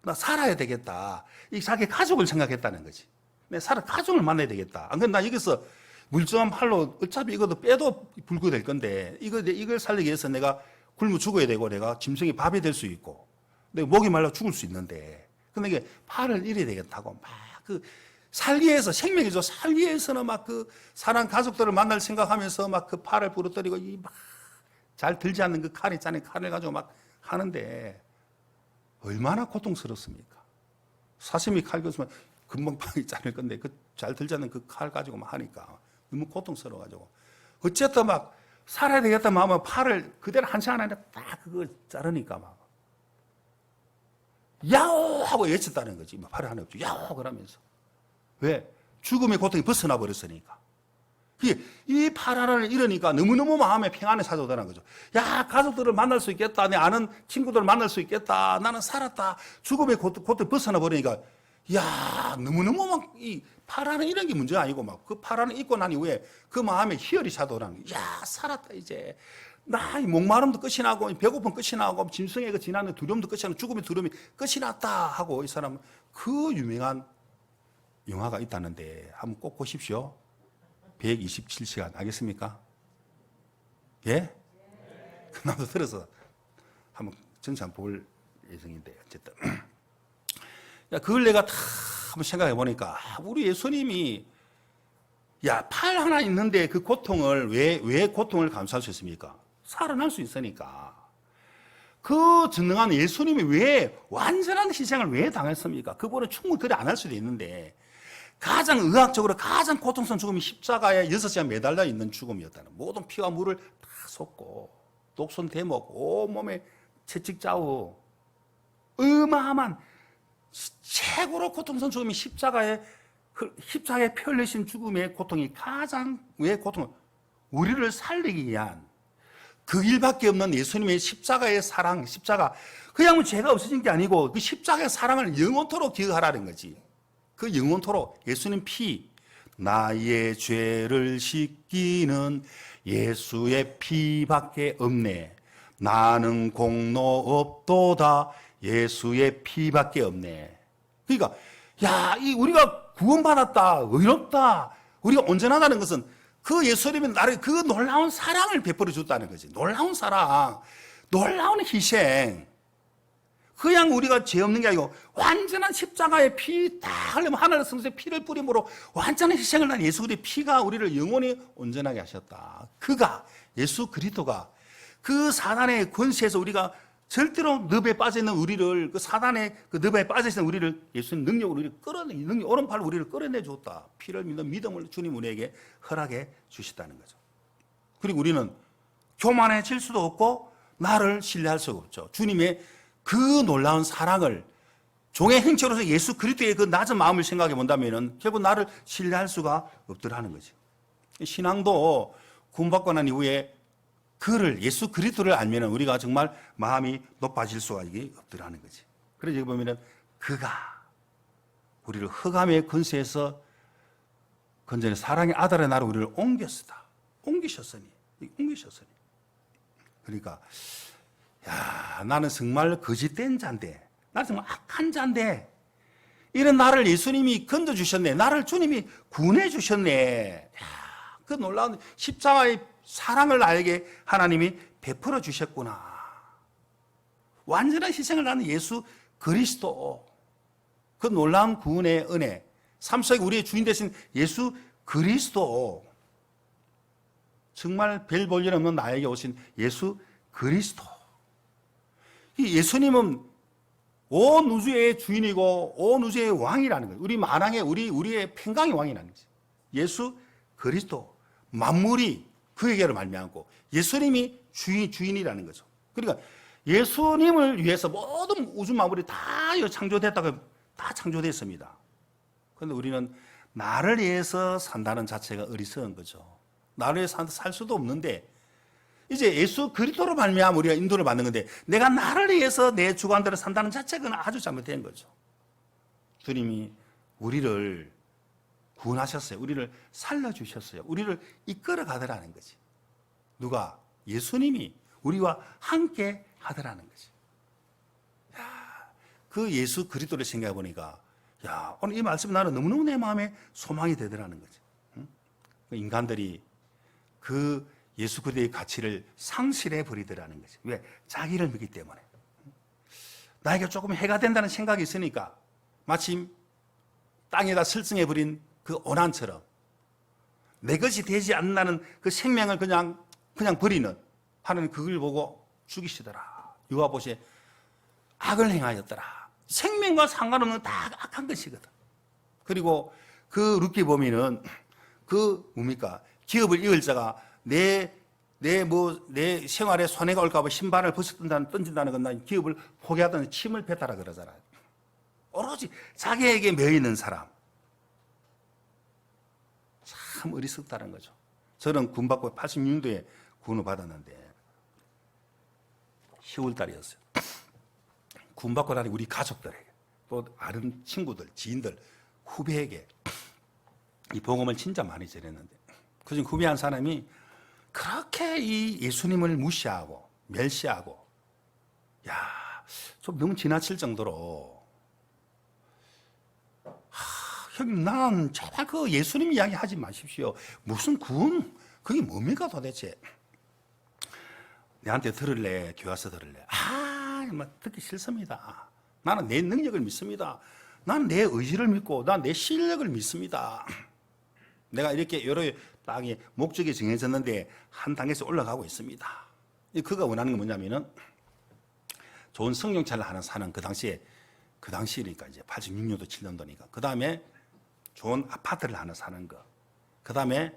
나 살아야 되겠다. 이 자기 가족을 생각했다는 거지. 내 가족을 만나야 되겠다. 안 그러면 나 여기서 물정한 팔로 어차피 이것도 빼도 불구될 건데 이걸 살리기 위해서 내가 굶어 죽어야 되고 내가 짐승이 밥이 될 수 있고 내가 목이 말라 죽을 수 있는데 근데 이게 팔을 잃어야 되겠다고 막 살기 위해서 생명이죠. 살기 위해서는 막 사랑 가족들을 만날 생각하면서 막 그 팔을 부러뜨리고 이 막 잘 들지 않는 그 칼 있잖아요. 칼을 가지고 막 하는데 얼마나 고통스럽습니까? 사시미 칼 교수면 금방 빵이 자를 건데 그 잘 들지 않는 그 칼 가지고 막 하니까 너무 고통스러워가지고 어쨌든 막 살아야 되겠다 마음은 팔을 그대로 한 시간 안에 딱 그거 자르니까 막 야오 하고 외쳤다는 거지. 막 팔을 하나 없죠. 야오 그러면서 왜? 죽음의 고통이 벗어나 버렸으니까. 이 팔 하나를 잃으니까 너무너무 마음에 평안이 찾아오다는 거죠. 야, 가족들을 만날 수 있겠다. 내 아는 친구들을 만날 수 있겠다. 나는 살았다. 죽음의 고통이 벗어나 버리니까, 야, 너무너무 막, 이 팔 하나 잃은 게 문제가 아니고, 막, 그 팔 하나 잊고 난 이후에 그 마음에 희열이 찾아오라는 거예요. 야, 살았다, 이제. 나 이 목마름도 끝이 나고, 배고픔 끝이 나고, 짐승의 그 지나는 두려움도 끝이 나고, 죽음의 두려움이 끝이 났다. 하고 이 사람은 그 유명한 영화가 있다는데, 한번 꼭 보십시오. 127시간 알겠습니까? 예? 나도 들어서 한번 전체 한번 볼 예정인데 어쨌든 야, 그걸 내가 다 한번 생각해 보니까 우리 예수님이 야, 팔 하나 있는데 그 고통을 왜 고통을 감수할 수 있습니까? 살아날 수 있으니까. 그 전능한 예수님이 왜 완전한 희생을 왜 당했습니까? 그거는 충분히 그래 안 할 수도 있는데 가장 의학적으로 가장 고통스러운 죽음이 십자가에 6시간 매달려 있는 죽음이었다는, 모든 피와 물을 다 쏟고 독손 대목 온몸에 채찍 좌우 어마어마한 최고로 고통스러운 죽음이 십자가에 피 흘리신 죽음의 고통이 가장 왜 고통, 우리를 살리기 위한 그 일밖에 없는 예수님의 십자가의 사랑, 십자가 그냥 뭐 죄가 없어진 게 아니고 그 십자가의 사랑을 영원토록 기억하라는 거지. 그 영원토록 예수님 피, 나의 죄를 씻기는 예수의 피밖에 없네. 나는 공로 없도다. 예수의 피밖에 없네. 그러니까 야, 이 우리가 구원받았다, 의롭다, 우리가 온전하다는 것은 그 예수님이 나를 그 놀라운 사랑을 베풀어 줬다는 거지. 놀라운 사랑, 놀라운 희생. 그냥 우리가 죄 없는 게 아니고 완전한 십자가의 피 다 흘리면 하늘의 성소에 피를 뿌림으로 완전한 희생을 한 예수 그리스도의 피가 우리를 영원히 온전하게 하셨다. 그가, 예수 그리스도가 그 사단의 권세에서 우리가 절대로 늪에 빠져있는 우리를, 그 사단의 그 늪에 빠져있는 우리를 예수님 능력으로 우리를 끌어내, 능력, 오른팔로 우리를 끌어내 줬다. 피를 믿는 믿음을 주님 우리에게 허락해 주셨다는 거죠. 그리고 우리는 교만해질 수도 없고 나를 신뢰할 수가 없죠. 주님의 그 놀라운 사랑을 종의 행체로서 예수 그리스도의 그 낮은 마음을 생각해 본다면 결국 나를 신뢰할 수가 없더라는 거죠. 신앙도 구원받고 난 이후에 그를, 예수 그리스도를 알면 우리가 정말 마음이 높아질 수가 없더라는 거지. 그래서 여기 보면은 그가 우리를 흑암의 권세에서 건져내 사랑의 아들의 나라로 우리를 옮기셨으니. 그러니까 야, 나는 정말 거짓된 자인데, 나는 정말 악한 자인데 이런 나를 예수님이 건져주셨네. 나를 주님이 구원해 주셨네. 야, 그 놀라운 십자가의 사랑을 나에게 하나님이 베풀어 주셨구나. 완전한 희생을 하는 예수 그리스도, 그 놀라운 구원의 은혜, 삶 속에 우리의 주인 되신 예수 그리스도, 정말 별 볼 일 없는 나에게 오신 예수 그리스도. 이 예수님은 온 우주의 주인이고 온 우주의 왕이라는 거예요. 우리 만왕의 우리의 평강의 왕이라는 거죠. 예수 그리스도, 만물이 그에게로 말미암고 예수님이 주인이라는 거죠. 그러니까 예수님을 위해서 모든 우주 만물이 다 창조됐다고, 다 창조됐습니다. 그런데 우리는 나를 위해서 산다는 자체가 어리석은 거죠. 나를 위해서 살 수도 없는데 이제 예수 그리스도로 말미암아 우리가 인도를 받는 건데 내가 나를 위해서 내 주관대로 산다는 자체가 아주 잘못된 거죠. 주님이 우리를 구원하셨어요. 우리를 살려주셨어요. 우리를 이끌어 가더라는 거지. 누가? 예수님이 우리와 함께 하더라는 거지. 야, 그 예수 그리스도를 생각해 보니까 야, 오늘 이 말씀 나는 너무너무 내 마음에 소망이 되더라는 거지. 응? 인간들이 그 예수 그리스도의 가치를 상실해 버리더라는 거지. 왜? 자기를 믿기 때문에. 나에게 조금 해가 된다는 생각이 있으니까 마침 땅에다 설정해 버린 그 오난처럼 내 것이 되지 않는다는 그 생명을 그냥 버리는, 하나님 그걸 보고 죽이시더라. 유아봇에 악을 행하였더라. 생명과 상관없는 다 악한 것이거든. 그리고 그 룻기 보면은 그 뭡니까? 기업을 이을 자가 내 생활에 손해가 올까봐 신발을 던진다는 건 난 기업을 포기하다는 침을 뱉다라 그러잖아요. 오로지 자기에게 매이는 사람. 참 어리석다는 거죠. 저는 군 받고 86년도에 군을 받았는데 10월 달이었어요. 군 받고 다니 우리 가족들에게 또 아는 친구들, 지인들, 후배에게 이 복음을 진짜 많이 전했는데 그중 후배 한 사람이 그렇게 이 예수님을 무시하고 멸시하고 좀 너무 지나칠 정도로 형님 난 제발 그 예수님 이야기 하지 마십시오. 무슨 구원 그게 뭡니까 도대체. 내한테 들을래? 교회 와서 들을래? 듣기 싫습니다. 나는 내 능력을 믿습니다. 나는 내 의지를 믿고 난 내 실력을 믿습니다. 내가 이렇게 여러 땅에 목적이 정해졌는데 한 단계에서 올라가고 있습니다. 그가 원하는 게 뭐냐면은 좋은 승용차를 하나 사는 그 당시니까 이제 86년도 7년도니까 그 다음에 좋은 아파트를 하나 사는 거, 그 다음에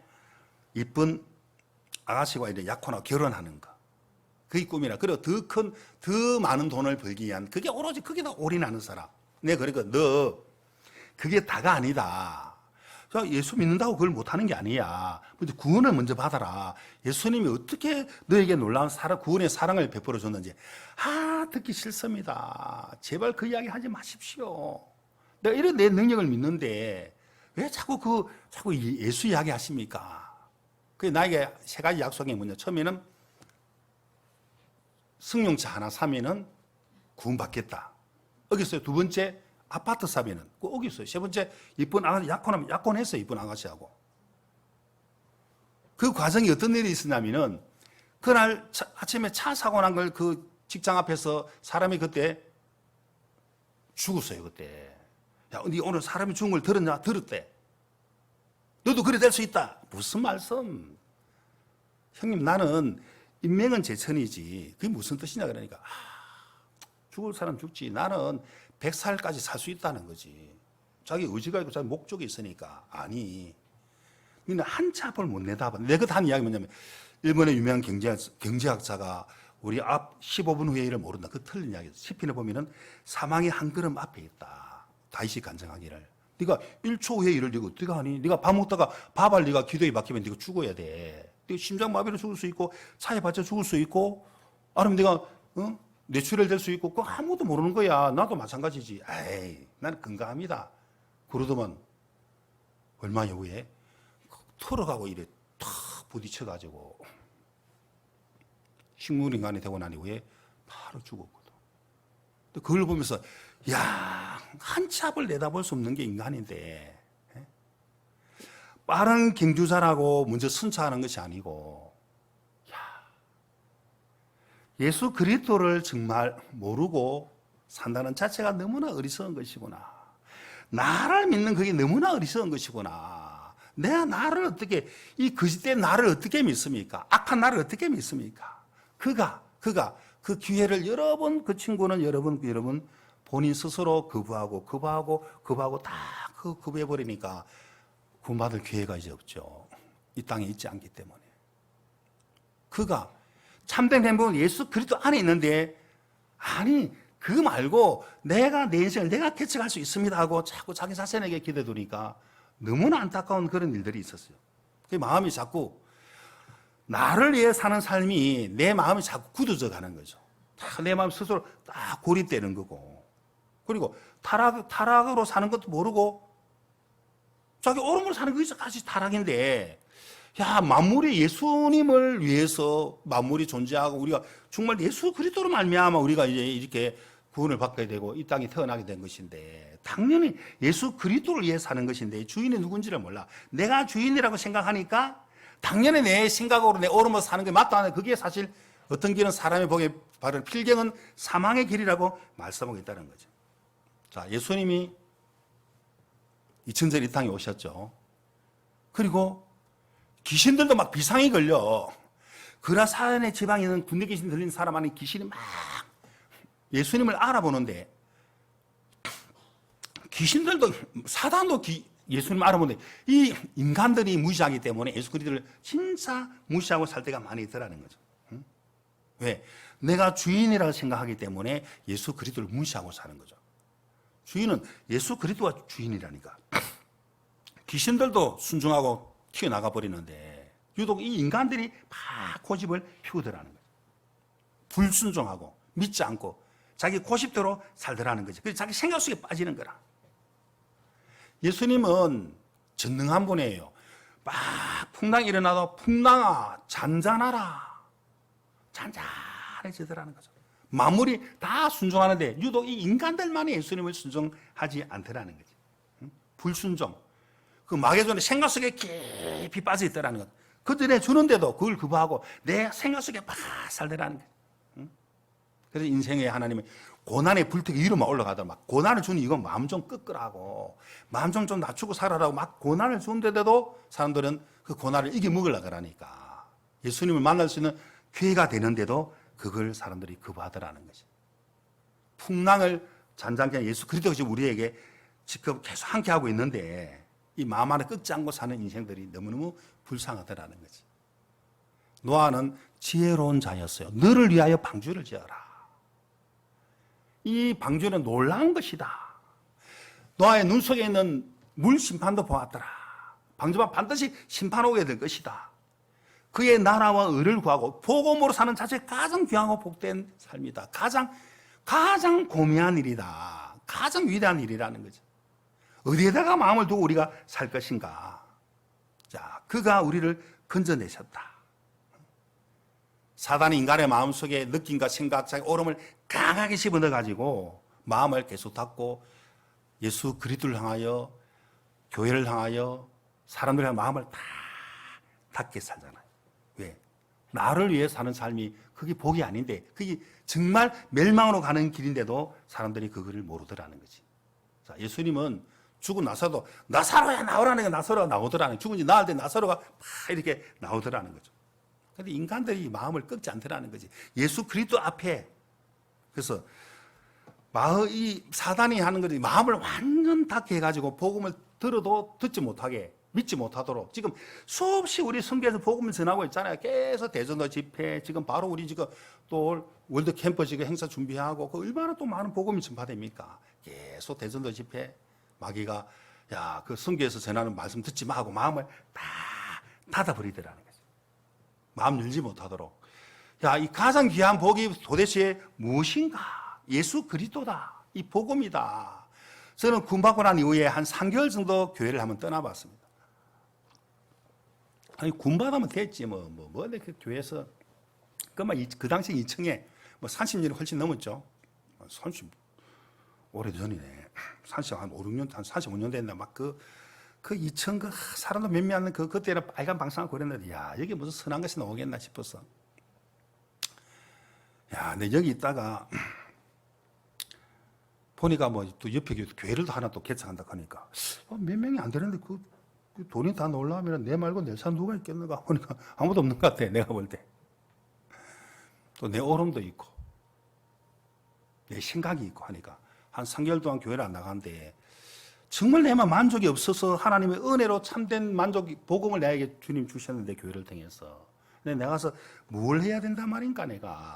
이쁜 아가씨와 이제 약혼하고 결혼하는 거, 그게 꿈이라. 그리고 더 많은 돈을 벌기 위한 그게 오로지 그게 다 올인하는 사람. 내가 그러니까 너 그게 다가 아니다. 예수 믿는다고 그걸 못하는 게 아니야. 근데 구원을 먼저 받아라. 예수님이 어떻게 너에게 놀라운 구원의 사랑을 베풀어 줬는지. 듣기 싫습니다. 제발 그 이야기 하지 마십시오. 내가 이런 내 능력을 믿는데 왜 자꾸 예수 이야기 하십니까? 그게 나에게 세 가지 약속이 뭐냐. 처음에는 승용차 하나 사면은 구원받겠다. 여기 있어요. 두 번째, 아파트 사면은 여기 있어요. 세 번째, 이쁜 아가씨 약혼하면 약혼했어요. 이쁜 아가씨하고. 그 과정이 어떤 일이 있었냐면은 그날 아침에 차 사고 난 걸 그 직장 앞에서 사람이 그때 죽었어요. 그때. 야, 네 오늘 사람이 죽은 걸 들었냐? 들었대. 너도 그래 될 수 있다. 무슨 말씀? 형님, 나는 인명은 제천이지. 그게 무슨 뜻이냐 그러니까. 죽을 사람 죽지. 나는 100살까지 살 수 있다는 거지. 자기 의지가 있고 자기 목적이 있으니까. 아니. 너는 한치 앞을 못 내다봐. 내가 한 이야기 뭐냐면 일본의 유명한 경제학자가 우리 앞 15분 후에 일을 모른다. 그 틀린 이야기예요. 시편에 보면은 사망이 한 걸음 앞에 있다. 다윗이 간증하기를. 네가 1초 후에 일을 네가 어떻게 하니? 네가 밥 먹다가 밥알 네가 기도에 막히면 네가 죽어야 돼. 네가 심장마비로 죽을 수 있고 차에 받쳐 죽을 수 있고 아니면 네가 뇌출혈 될 수 있고 그거 아무도 모르는 거야. 나도 마찬가지지. 나는 건강합니다. 그러더만 얼마 후에 털어가고 이래 탁 부딪혀가지고 식물인간이 되고 난 이후에 바로 죽었거든. 그걸 보면서 한치 앞을 내다볼 수 없는 게 인간인데 빠른 경주자라고 먼저 순차하는 것이 아니고 예수 그리스도를 정말 모르고 산다는 자체가 너무나 어리석은 것이구나. 나를 믿는 그게 너무나 어리석은 것이구나. 내가 나를 어떻게 이 거짓된 나를 어떻게 믿습니까? 악한 나를 어떻게 믿습니까? 그가 그 기회를 여러 번 그 친구는 여러 번 본인 스스로 거부하고 다 거부해 버리니까 구원받을 기회가 이제 없죠. 이 땅에 있지 않기 때문에. 그가 참된 행복은 예수 그리스도 안에 있는데 그 말고 내가 내 인생을 내가 개척할 수 있습니다 하고 자꾸 자기 자신에게 기대두니까 너무나 안타까운 그런 일들이 있었어요. 그 마음이 자꾸 나를 위해 사는 삶이 내 마음이 자꾸 굳어져 가는 거죠. 내 마음 스스로 딱 고립되는 거고. 그리고 타락으로 사는 것도 모르고 자기 옳음으로 사는 것까지 타락인데 만물이 예수님을 위해서 만물이 존재하고 우리가 정말 예수 그리스도로 말미암아 우리가 이제 이렇게 구원을 받게 되고 이 땅에 태어나게 된 것인데 당연히 예수 그리스도를 위해 사는 것인데 주인이 누군지를 몰라. 내가 주인이라고 생각하니까 당연히 내 생각으로 내 옳음으로 사는 게 맞다 하는 그게 사실 어떤 길은 사람의 복에 바른 필경은 사망의 길이라고 말씀하고 있다는 거죠. 자, 예수님이 2000년 이 땅에 오셨죠. 그리고 귀신들도 막 비상이 걸려. 그라사의 지방에 있는 군대 귀신 들린 사람 안에 귀신이 막 예수님을 알아보는데 귀신들도 사단도 예수님을 알아보는데 이 인간들이 무시하기 때문에 예수 그리스도를 진짜 무시하고 살 때가 많이 있더라는 거죠. 왜? 내가 주인이라고 생각하기 때문에 예수 그리스도를 무시하고 사는 거죠. 주인은 예수 그리스도가 주인이라니까. 귀신들도 순종하고 튀어나가 버리는데 유독 이 인간들이 막 고집을 피우더라는 거죠. 불순종하고 믿지 않고 자기 고집대로 살더라는 거죠. 그래서 자기 생각 속에 빠지는 거라. 예수님은 전능한 분이에요. 막 풍랑이 일어나도 풍랑아 잔잔하라. 잔잔해지더라는 거죠. 만물이 다 순종하는데 유독 이 인간들만이 예수님을 순종하지 않더라는 거죠. 불순종. 그 마귀의 손에 생각 속에 깊이 빠져 있더라는 것. 그 전에 주는데도 그걸 거부하고 내 생각 속에 막 살더라는 거예요. 응? 그래서 인생에 하나님이 고난의 불태가 위로만 올라가더라. 막 고난을 주니 이건 마음 좀 끄끄라고, 마음 좀 낮추고 살아라고 막 고난을 주는데도 사람들은 그 고난을 이겨 먹으려고 하니까 예수님을 만날 수 있는 기회가 되는데도 그걸 사람들이 거부하더라는 거지. 풍랑을 잔잔케 예수 그리스도가 지금 우리에게 지금 계속 함께하고 있는데 이 마음 안에 끄지 않고 사는 인생들이 너무너무 불쌍하더라는 거지. 노아는 지혜로운 자였어요. 너를 위하여 방주를 지어라. 이 방주는 놀라운 것이다. 노아의 눈 속에 있는 물 심판도 보았더라. 방주만 반드시 심판하게 될 것이다. 그의 나라와 의를 구하고 복음으로 사는 자체가 가장 귀하고 복된 삶이다. 가장 고귀한 일이다. 가장 위대한 일이라는 거죠. 어디에다가 마음을 두고 우리가 살 것인가? 자, 그가 우리를 건져내셨다. 사단이 인간의 마음속에 느낌과 생각, 자기 오름을 강하게 집어넣어가지고 마음을 계속 닫고 예수 그리스도를 향하여, 교회를 향하여, 사람들의 마음을 다 닫게 살잖아요. 왜? 나를 위해 사는 삶이 그게 복이 아닌데, 그게 정말 멸망으로 가는 길인데도 사람들이 그거를 모르더라는 거지. 자, 예수님은 죽고 나서도 나사로야 나오라는 게 나사로가 나오더라는, 죽은 지 나을 때 나사로가 막 이렇게 나오더라는 거죠. 근데 인간들이 마음을 꺾지 않더라는 거지. 예수 그리스도 앞에. 그래서 이 사단이 하는 것이 마음을 완전 닫게 해가지고 복음을 들어도 듣지 못하게, 믿지 못하도록 지금 수없이 우리 선교에서 복음을 전하고 있잖아요. 계속 대전도 집회, 지금 바로 우리 지금 또 월드 캠프 지금 행사 준비하고 그 얼마나 또 많은 복음이 전파됩니까? 계속 대전도 집회, 마귀가 야, 그 선교에서 전하는 말씀 듣지 마 하고 마음을 다 닫아버리더라는 거죠. 마음 열지 못하도록. 야, 이 가장 귀한 복이 도대체 무엇인가? 예수 그리스도다. 이 복음이다. 저는 군받고 난 이후에 한 3개월 정도 교회를 한번 떠나봤습니다. 아니, 군받으면 됐지, 그 교회에서. 그 당시 2층에 30년이 훨씬 넘었죠. 오래전이네. 한 5, 6년, 한 45년 됐나. 그 2층 사람도 몇 명, 그때는 빨간 방상을 그랬는데, 야, 여기 무슨 선한 것이 나오겠나 싶었어. 야, 근데 여기 있다가, 보니까 또 옆에 교회를 하나 또 개창한다 하니까, 몇 명이 안 되는데 그 돈이 다 놀라면 내 말고 낼 사람 누가 있겠는가 보니까 아무도 없는 것 같아, 내가 볼 때. 또 내 오름도 있고, 내 생각이 있고 하니까, 한 3개월 동안 교회를 안 나가는데, 정말 내만 만족이 없어서 하나님의 은혜로 참된 만족, 복음을 내게 주님 주셨는데, 교회를 통해서. 근데 내가 가서 뭘 해야 된단 말인가,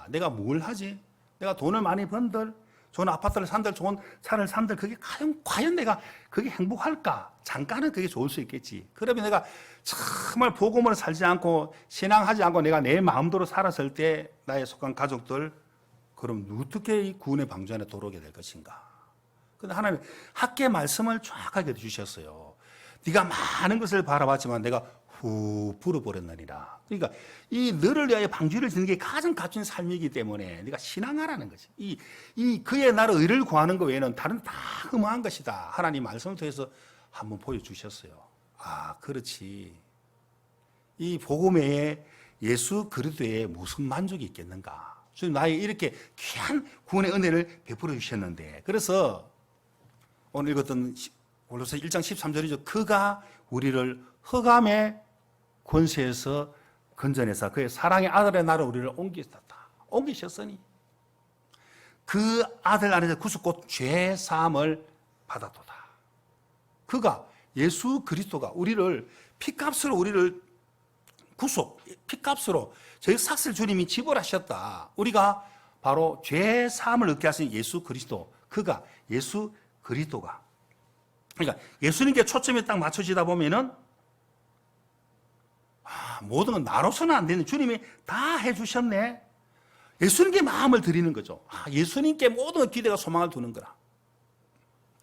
내가 뭘 하지? 내가 돈을 많이 번들, 좋은 아파트를 산들, 좋은 차를 산들, 그게 과연 내가 그게 행복할까? 잠깐은 그게 좋을 수 있겠지. 그러면 내가 정말 복음을 살지 않고, 신앙하지 않고 내가 내 마음대로 살았을 때, 나의 속한 가족들, 그럼 어떻게 이 구원의 방주 안에 들어오게 될 것인가? 근데 하나님 학계 말씀을 정확하게 주셨어요. 네가 많은 것을 바라봤지만 내가 후 불어버렸느니라. 그러니까 이 너를 위하여 방주를 짓는 게 가장 값진 삶이기 때문에 네가 신앙하라는 거지. 이 그의 나라 의를 구하는 것 외에는 다른 다 흠한 것이다. 하나님 말씀을 통해서 한번 보여주셨어요. 아, 그렇지. 이 복음 외에 예수 그리스도에 무슨 만족이 있겠는가? 주님 나에게 이렇게 귀한 구원의 은혜를 베풀어 주셨는데, 그래서 오늘 읽었던 골로새 1장 13절이죠. 그가 우리를 흑암의 권세에서 건져내서 그의 사랑의 아들의 나라로 우리를 옮기셨으니 그 아들 안에서 구속 곧 죄 사함을 받았도다. 그가 예수 그리스도가 우리를 피값으로 우리를 구속, 피값으로 저희 삭슬 주님이 지불하셨다. 우리가 바로 죄 사함을 얻게 하신 예수 그리스도, 그가 예수 그리스도가, 그러니까 예수님께 초점이 딱 맞춰지다 보면은 모든 건 나로서는 안 되는 주님이 다 해주셨네. 예수님께 마음을 드리는 거죠. 예수님께 모든 기대가 소망을 두는 거라.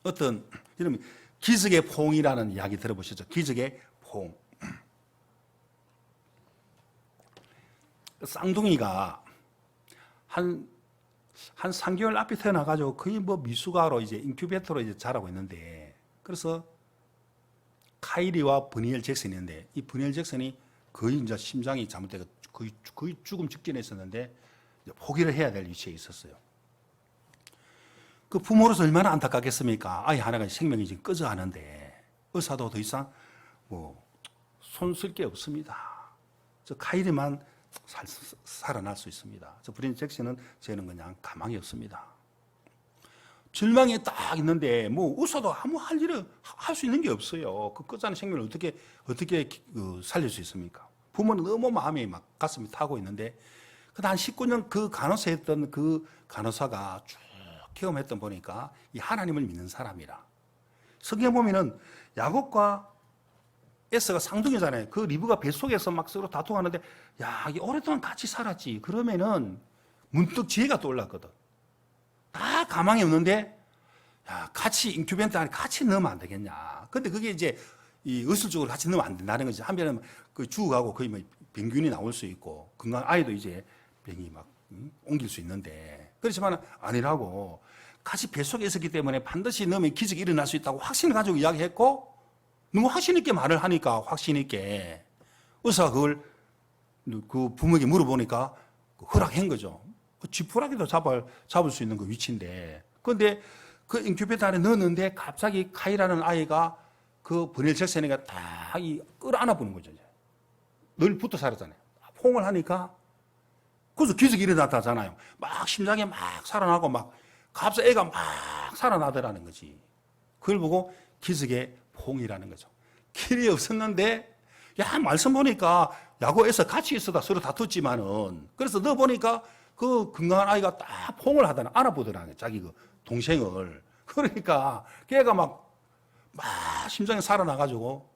어떤 여러분 기적의 포옹이라는 이야기 들어보셨죠? 기적의 포옹. 쌍둥이가 한 3개월 앞에 태어나가지고 거의 미숙아로 이제 인큐베이터로 이제 자라고 있는데, 그래서 카이리와 버니엘 잭슨이 있는데, 이 버니엘 잭슨이 거의 이제 심장이 잘못되고 거의 죽음 직전에 있었는데 이제 포기를 해야 될 위치에 있었어요. 그 부모로서 얼마나 안타깝겠습니까? 아이 하나가 생명이 지금 꺼져가는데 의사도 더 이상 뭐 손 쓸 게 없습니다. 저 카일이만 살아날 수 있습니다. 저 브린 잭슨은 저는 그냥 가망이 없습니다. 절망에 딱 있는데 뭐 의사도 아무 할 일을 할 수 있는 게 없어요. 그 끝자는 생명을 어떻게 살릴 수 있습니까? 부모는 너무 마음이 막 가슴이 타고 있는데 한 19년 그 간호사 했던 그 간호사가 쭉 경험했던 보니까 이 하나님을 믿는 사람이라. 성경 보면은 야곱과 에서가 쌍둥이잖아요. 그 리브가 뱃속에서 막 서로 다투하는데 야, 이게 오랫동안 같이 살았지. 그러면은 문득 지혜가 떠올랐거든. 다 가망이 없는데 야, 같이 인큐베이터 안에 같이 넣으면 안 되겠냐. 근데 그게 이제 이 의술적으로 같이 넣으면 안 된다는 거지. 한편은 그 죽어가고 거의 뭐 병균이 나올 수 있고 건강 아이도 이제 병이 막 옮길 수 있는데 그렇지만 아니라고 같이 뱃속에 있었기 때문에 반드시 넣으면 기적이 일어날 수 있다고 확신을 가지고 이야기했고 너무 확신 있게 말을 하니까 확신 있게 의사가 그걸 그 부모에게 물어보니까 허락한 거죠. 지푸라기도 잡을 수 있는 그 위치인데 그런데 그 인큐베이터 안에 넣었는데 갑자기 카이라는 아이가 그 버닐 잭슨이가 딱 끌어안아 보는 거죠. 늘 붙어 살았잖아요. 포옹을 하니까 그래서 기적이 일어났다잖아요. 막 심장이 막 살아나고 막 갑자기 애가 막 살아나더라는 거지. 그걸 보고 기적의 포옹이라는 거죠. 길이 없었는데 야 말씀 보니까 야구에서 같이 있어다 서로 다퉜지만은 그래서 너 보니까 그 건강한 아이가 딱 포옹을 하다가 안아보더라는 거예요. 자기 그 동생을. 그러니까 걔가 막 심장이 살아나가지고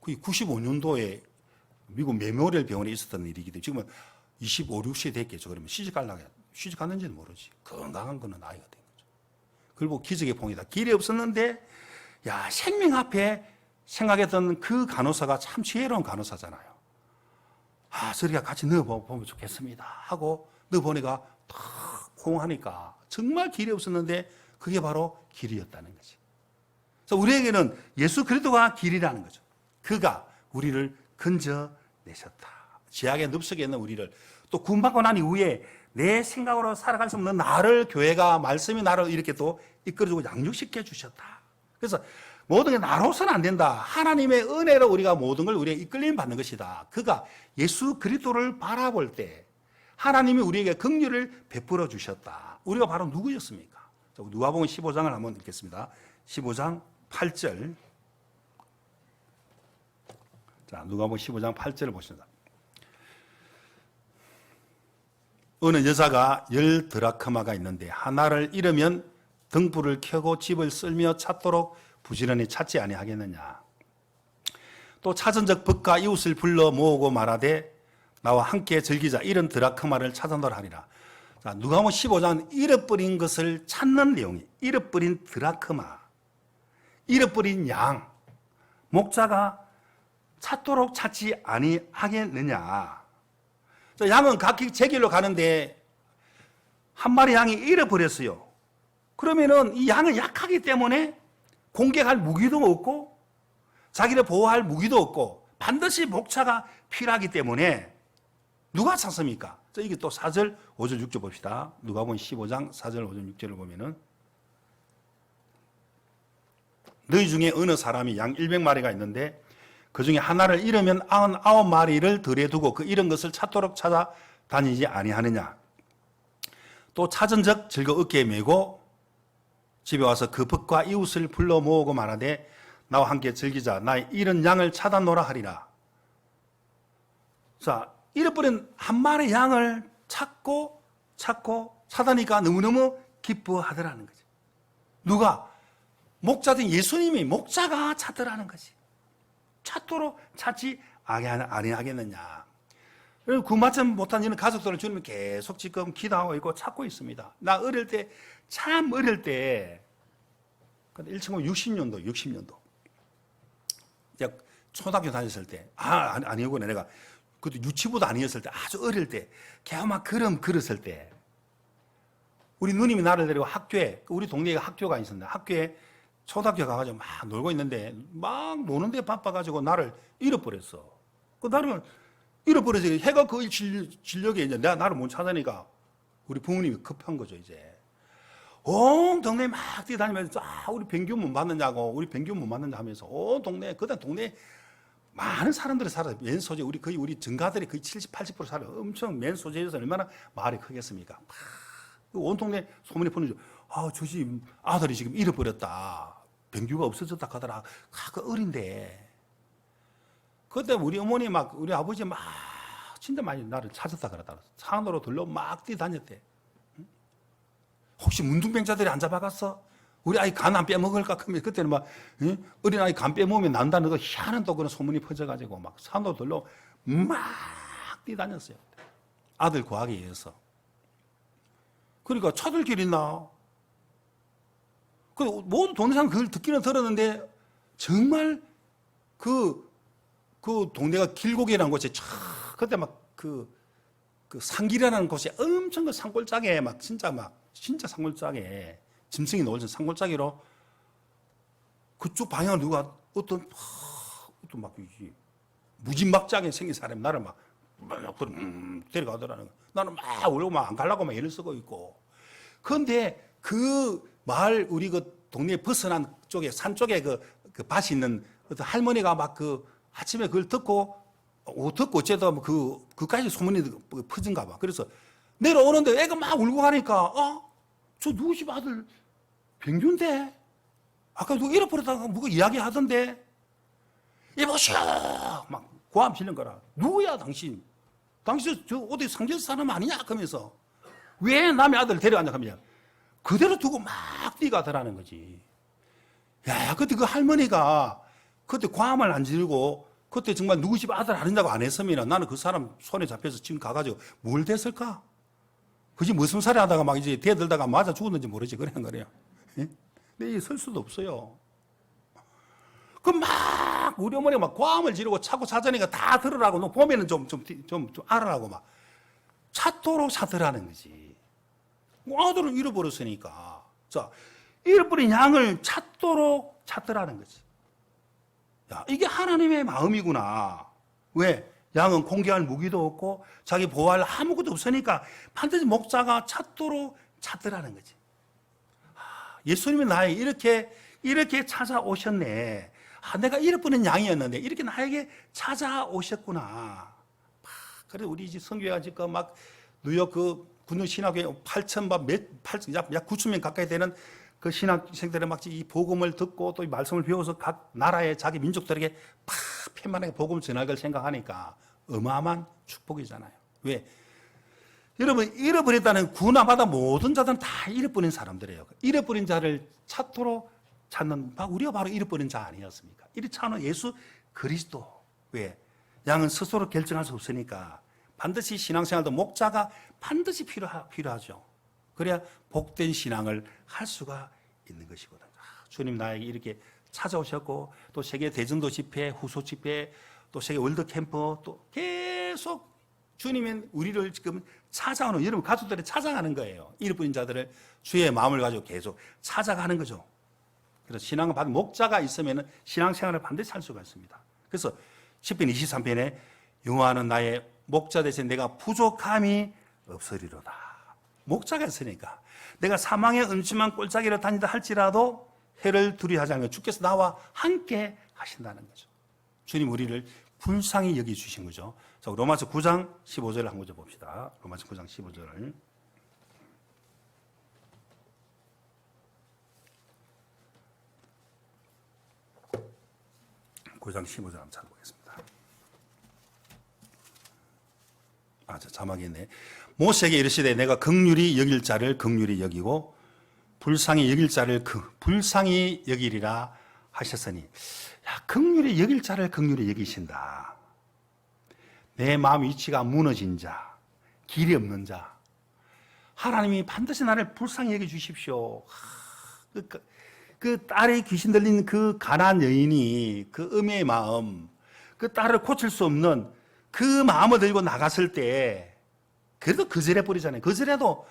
거의 95년도에 미국 메모리얼 병원에 있었던 일이기 때문에 지금은 25, 6세 됐겠죠. 그러면 시집 갔는지는 모르지. 건강한 거는 아이가 된 거죠. 그리고 기적의 포옹이다. 길이 없었는데 야 생명 앞에 생각했던 그 간호사가 참 지혜로운 간호사잖아요. 아 저리가 같이 넣어보면 좋겠습니다 하고 넣어보니까 탁 포옹하니까 정말 길이 없었는데 그게 바로 길이었다는 거지. 그래서 우리에게는 예수 그리스도가 길이라는 거죠. 그가 우리를 건져내셨다. 죄악의 늪속에 있는 우리를 또 구원받고 난 이후에 내 생각으로 살아갈 수 없는 나를 교회가 말씀이 나를 이렇게 또 이끌어주고 양육시켜 주셨다. 그래서 모든 게 나로서는 안 된다. 하나님의 은혜로 우리가 모든 걸 우리가 이끌림 받는 것이다. 그가 예수 그리스도를 바라볼 때 하나님이 우리에게 긍휼을 베풀어 주셨다. 우리가 바로 누구였습니까? 누가복음 15장을 한번 읽겠습니다. 15장 8절. 자, 누가복음 15장 8절을 보십니다. 어느 여자가 10 드라크마가 있는데 하나를 잃으면 등불을 켜고 집을 쓸며 찾도록 부지런히 찾지 아니하겠느냐. 또 찾은 적 벗과 이웃을 불러 모으고 말하되 나와 함께 즐기자. 잃은 드라크마를 찾아노라 하리라. 자, 누가복음 15장은 잃어버린 것을 찾는 내용이 잃어버린 드라크마, 잃어버린 양, 목자가 찾도록 찾지 아니하겠느냐. 자, 양은 각기 제 길로 가는데 한 마리 양이 잃어버렸어요. 그러면은 이 양은 약하기 때문에 공격할 무기도 없고 자기를 보호할 무기도 없고 반드시 목차가 필요하기 때문에 누가 찾습니까? 자, 이게 또 4절, 5절, 6절 봅시다. 누가복음 15장 4절, 5절, 6절을 보면은 너희 중에 어느 사람이 양 100마리가 있는데 그 중에 하나를 잃으면 99마리를 들에 두고 그 잃은 것을 찾도록 찾아다니지 아니하느냐. 또 찾은 적 즐거 어깨에 메고 집에 와서 그 벗과 이웃을 불러 모으고 말하되 나와 함께 즐기자. 나의 잃은 양을 찾아노라 하리라. 자, 잃어버린 한 마리 양을 찾고 찾으니까 너무너무 기뻐하더라는 거지. 누가? 목자된 예수님이 목자가 찾더라는 거지. 찾도록 찾지 아니하겠느냐. 구맞지 못한 이런 가족들을 주님이 계속 지금 기도하고 있고 찾고 있습니다. 나 어릴 때, 참 어릴 때, 1960년도. 초등학교 다녔을 때, 아니고 내가 그것도 유치부도 아니었을 때, 아주 어릴 때, 걔가 막 걸었을 때, 우리 누님이 나를 데리고 학교에, 우리 동네에 학교가 있었는데, 학교에 초등학교 가가지고 막 놀고 있는데, 막 노는데 바빠가지고 나를 잃어버렸어. 그 나를 잃어버려서 해가 그 진력에 이제 내가 나를 못 찾으니까 우리 부모님이 급한 거죠, 이제. 온 동네 막 뛰어다니면서 우리 병균 못 맞느냐고, 우리 병균 못 맞느냐 하면서 온 동네, 그다음 동네 많은 사람들이 살아요. 맨 소재, 거의 우리 전가들이 거의 70, 80% 살아요. 엄청 맨 소재에서 얼마나 말이 크겠습니까? 온 동네 소문이 퍼지죠. 저 집 아들이 지금 잃어버렸다. 병규가 없어졌다 하더라. 그 어린데. 그때 우리 어머니 우리 아버지 진짜 많이 나를 찾았다 그러더라. 산으로 들러 막 뛰다녔대. 혹시 문둥병자들이 안 잡아갔어? 우리 아이 간 안 빼먹을까? 그러면 그때는 어린 아이 간 빼먹으면 난다는 거 희한한 또 그런 소문이 퍼져가지고 산으로 들러 막 뛰다녔어요. 아들 구하기 위해서. 그러니까 찾을 길 있나? 모두 동네상 그걸 듣기는 들었는데 정말 그 동네가 길고개라는 곳에 그때 그 상길이라는 곳에 엄청 그 산골짜기에 진짜 산골짜기에 짐승이 놀던 산골짜기로 그쪽 방향을 누가 어떤 무진막장에 생긴 사람이 나를 데려가더라는 거야. 나는 울고 안 가려고 애를 쓰고 있고. 그런데 우리 그 동네 벗어난 쪽에, 산 쪽에 그 밭이 있는 어떤 할머니가 아침에 그걸 듣고 어째도 그까지 소문이 퍼진가 봐. 그래서 내려오는데 애가 막 울고 가니까, 저 누구 집 아들 병균데? 아까 누구 잃어버렸다가 뭐가 이야기 하던데? 이보시오! 고함 치는 거라. 누구야, 당신? 당신 저 어디 상주에서 사람 아니냐? 그러면서. 왜 남의 아들을 데려가냐? 하면 그대로 두고 막 뛰가더라는 거지. 야, 그때 그 할머니가 그때 고함을 안 지르고 그때 정말 누구 집 아들 아니냐고 안 했으면 나는 그 사람 손에 잡혀서 지금 가가지고 뭘 됐을까? 그지 무슨 살이 하다가 이제 대들다가 맞아 죽었는지 모르지. 그런 거래요. 예? 근데 설 수도 없어요. 우리 어머니가 고함을 지르고 차고 차자니까 다 들으라고, 너 보면은 좀 알아라고 찾도록 찾으라는 거지. 아들을 잃어버렸으니까. 자, 잃어버린 양을 찾도록 찾더라는 거지. 야, 이게 하나님의 마음이구나. 왜? 양은 공개할 무기도 없고 자기 보호할 아무것도 없으니까 반드시 목자가 찾도록 찾더라는 거지. 예수님이 나에게 이렇게 찾아오셨네. 내가 잃어버린 양이었는데 이렇게 나에게 찾아오셨구나. 그래서 우리 집 성교회가 지금 뉴욕 군중 신학교에 약 9,000명 가까이 되는 그 신학생들의 이 복음을 듣고 또 이 말씀을 배워서 각 나라의 자기 민족들에게 편만하게 복음을 전할 걸 생각하니까 어마어마한 축복이잖아요. 왜? 여러분, 잃어버렸다는 구원받아 모든 자들은 다 잃어버린 사람들이에요. 잃어버린 자를 찾도록 찾는 우리가 바로 잃어버린 자 아니었습니까? 이리 찾는 예수 그리스도. 왜? 양은 스스로 결정할 수 없으니까 반드시 신앙생활도 목자가 반드시 필요하죠. 그래야 복된 신앙을 할 수가 있는 것이거든요. 주님 나에게 이렇게 찾아오셨고 또 세계 대전도 집회, 후소 집회, 또 세계 월드 캠프 또 계속 주님은 우리를 지금 찾아오는, 여러분 가족들이 찾아가는 거예요. 잃어버린 자들을 주의 마음을 가지고 계속 찾아가는 거죠. 그래서 신앙을 받은 목자가 있으면 신앙생활을 반드시 할 수가 있습니다. 그래서 10편 23편에 여호와는 나의 목자 대신 내가 부족함이 없으리로다. 목자가 있으니까 내가 사망의 음침한 꼴짜기를 다니다 할지라도 해를 두려워하지 않으며 주께서 나와 함께 하신다는 거죠. 주님 우리를 불쌍히 여겨주신 거죠. 자, 로마서 9장 15절을 한 구절 봅시다. 로마서 9장 15절을. 9장 15절 한번 찾아보겠습니다. 자막이 있네. 모세에게 이르시되 내가 긍휼히 여길 자를 긍휼히 여기고 불쌍히 여길 자를 불쌍히 여기리라 하셨으니, 긍휼히 여길 자를 긍휼히 여기신다. 내 마음 위치가 무너진 자, 길이 없는 자, 하나님이 반드시 나를 불쌍히 여겨 주십시오. 그 딸의 귀신 들린 그 가난한 여인이 그 음의 마음, 그 딸을 고칠 수 없는 그 마음을 들고 나갔을 때 그래도 거절해 버리잖아요. 거절해도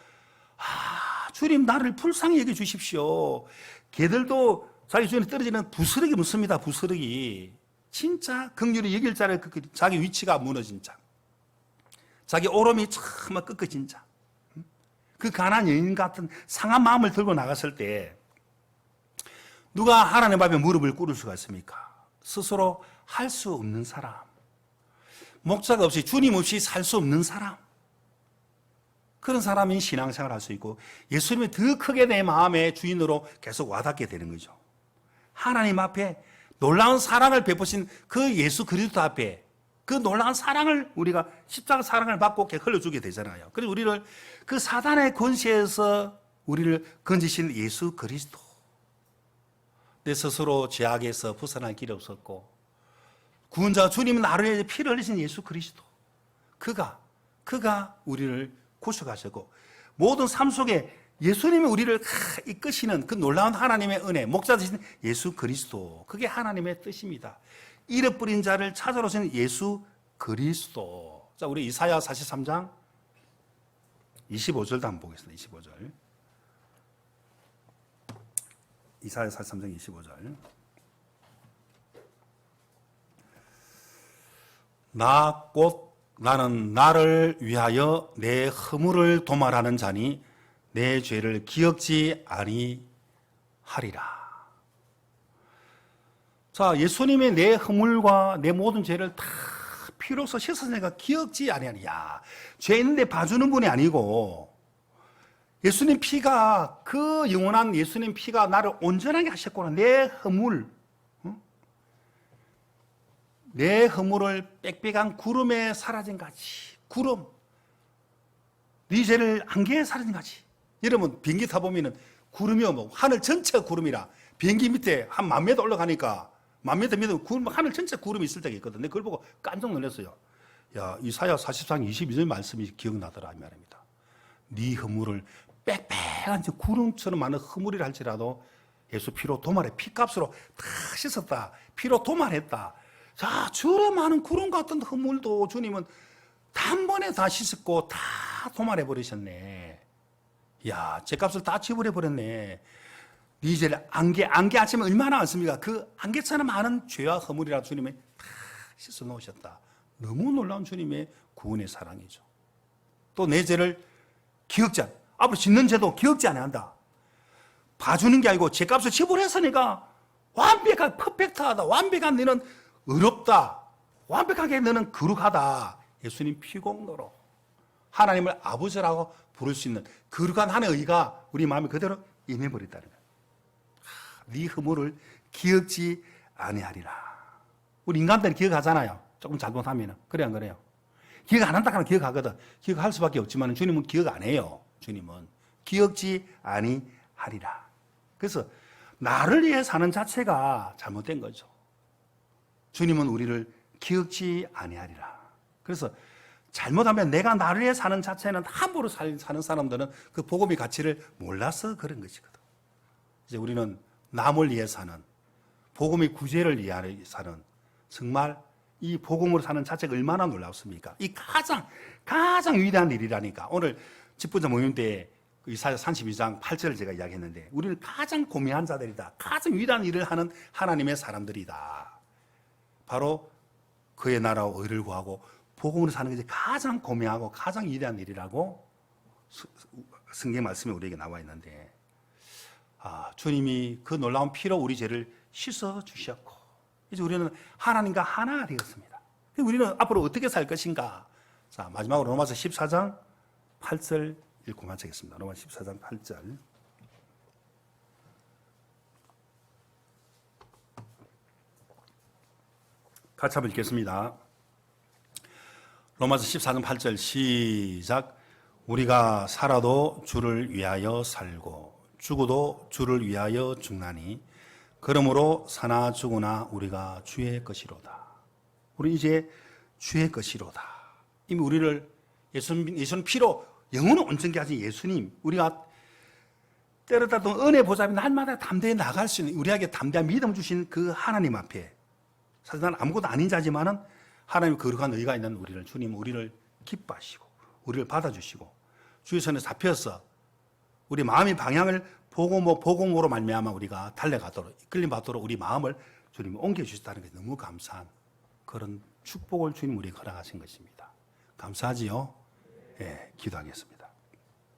주님 나를 불쌍히 여겨 주십시오. 걔들도 자기 주변에 떨어지는 부스러기 묻습니다. 부스러기. 진짜 긍휼히 여길 자를 자기 위치가 무너진 자, 자기 오름이 정말 꺾어진 자, 그 가난한 여인 같은 상한 마음을 들고 나갔을 때 누가 하나님 앞에 무릎을 꿇을 수가 있습니까? 스스로 할 수 없는 사람, 목자가 없이 주님 없이 살 수 없는 사람, 그런 사람이 신앙생활을 할 수 있고 예수님이 더 크게 내 마음의 주인으로 계속 와닿게 되는 거죠. 하나님 앞에 놀라운 사랑을 베푸신 그 예수 그리스도 앞에 그 놀라운 사랑을 우리가 십자가 사랑을 받고 흘려주게 되잖아요. 그래서 우리를 그 사단의 권세에서 우리를 건지신 예수 그리스도, 내 스스로 죄악에서 벗어날 길이 없었고 구원자 주님은 나를 위해 피를 흘리신 예수 그리스도, 그가 우리를 구속하셨고 모든 삶 속에 예수님이 우리를 이끄시는 그 놀라운 하나님의 은혜, 목자 되신 예수 그리스도, 그게 하나님의 뜻입니다. 잃어버린 자를 찾아러 오신 예수 그리스도. 자, 우리 이사야 43장 25절도 한번 보겠습니다. 25절. 이사야 43장 25절. 나는 나를 위하여 내 허물을 도말하는 자니 내 죄를 기억지 아니하리라. 자, 예수님의 내 허물과 내 모든 죄를 다 피로써 씻어서 내가 기억지 아니하니. 야, 죄 있는데 봐주는 분이 아니고 예수님 피가, 그 영원한 예수님 피가 나를 온전하게 하셨구나. 내 허물, 내 허물을 빽빽한 구름에 사라진 같이, 구름, 네 죄를 안개에 사라진 같이. 여러분 비행기 타보면 구름이 뭐 하늘 전체가 구름이라, 비행기 밑에 한 10,000m 올라가니까 10,000m 밑에 구름, 하늘 전체 구름이 있을 때가 있거든. 그걸 보고 깜짝 놀랐어요. 야, 이사야 43장 22절 말씀이 기억나더라 이 말입니다. 네 허물을 빽빽한 구름처럼 많은 허물이라 할지라도 예수 피로 도말해, 피값으로 다 씻었다, 피로 도말했다. 자, 저런 많은 구름 같은 허물도 주님은 단번에 다 씻었고 다 도말해 버리셨네. 야, 죄값을 다 지불해 버렸네. 네 죄를 안개 아침에 얼마나 많습니까? 그 안개처럼 많은 죄와 허물이라 주님이 다 씻어 놓으셨다. 너무 놀라운 주님의 구원의 사랑이죠. 또 내 죄를 기억지 않아. 앞으로 짓는 죄도 기억지 않아야 한다. 봐주는 게 아니고 죄값을 지불했으니까 완벽하게 퍼펙트하다. 완벽한 너는 의롭다. 완벽하게 너는 거룩하다. 예수님 피공로로 하나님을 아버지라고 부를 수 있는 거룩한 하나님의 의가 우리 마음에 그대로 임해버렸다는 거예요. 네 허물을 기억지 아니하리라. 우리 인간들은 기억하잖아요. 조금 잘못하면. 그래 안 그래요? 기억 안 한다 하면 기억하거든. 기억할 수밖에 없지만 주님은 기억 안 해요. 주님은 기억지 아니하리라. 그래서 나를 위해 사는 자체가 잘못된 거죠. 주님은 우리를 기억지 아니하리라. 그래서 잘못하면 내가 나를 위해 사는 자체는 함부로 사는 사람들은 그 복음의 가치를 몰라서 그런 것이거든. 이제 우리는 남을 위해 사는, 복음의 구제를 위해 사는, 정말 이 복음으로 사는 자체가 얼마나 놀랍습니까? 이 가장 위대한 일이라니까. 오늘 집분자 모임 때 이사야 32장 8절을 제가 이야기했는데 우리는 가장 고매한 자들이다. 가장 위대한 일을 하는 하나님의 사람들이다. 바로 그의 나라와 의를 구하고 복음으로 사는 것이 가장 고매하고 가장 위대한 일이라고 성경 말씀에 우리에게 나와 있는데, 주님이 그 놀라운 피로 우리 죄를 씻어 주셨고 이제 우리는 하나님과 하나가 되었습니다. 우리는 앞으로 어떻게 살 것인가? 자, 마지막으로 로마서 14장 8절 읽고 마치겠습니다. 로마서 14장 8절. 같이 한번 읽겠습니다. 로마서 14장 8절 시작. 우리가 살아도 주를 위하여 살고 죽어도 주를 위하여 죽나니 그러므로 사나 죽으나 우리가 주의 것이로다. 우리 이제 주의 것이로다. 이미 우리를 예수님 피로 영혼을 온전케 하신 예수님, 우리가 때렸다 또 은혜 보좌에 날마다 담대히 나갈 수 있는 우리에게 담대한 믿음 주신 그 하나님 앞에, 사실 나는 아무것도 아닌 자지만은 하나님의 거룩한 의가 있는 우리를, 주님 우리를 기뻐하시고 우리를 받아주시고 주의 손에 잡혀서 우리 마음의 방향을 복음으로 말미암아 우리가 달려가도록 이끌림 받도록 우리 마음을 주님이 옮겨주셨다는 게 너무 감사한 그런 축복을 주님 우리에게 허락하신 것입니다. 감사하지요? 예, 기도하겠습니다.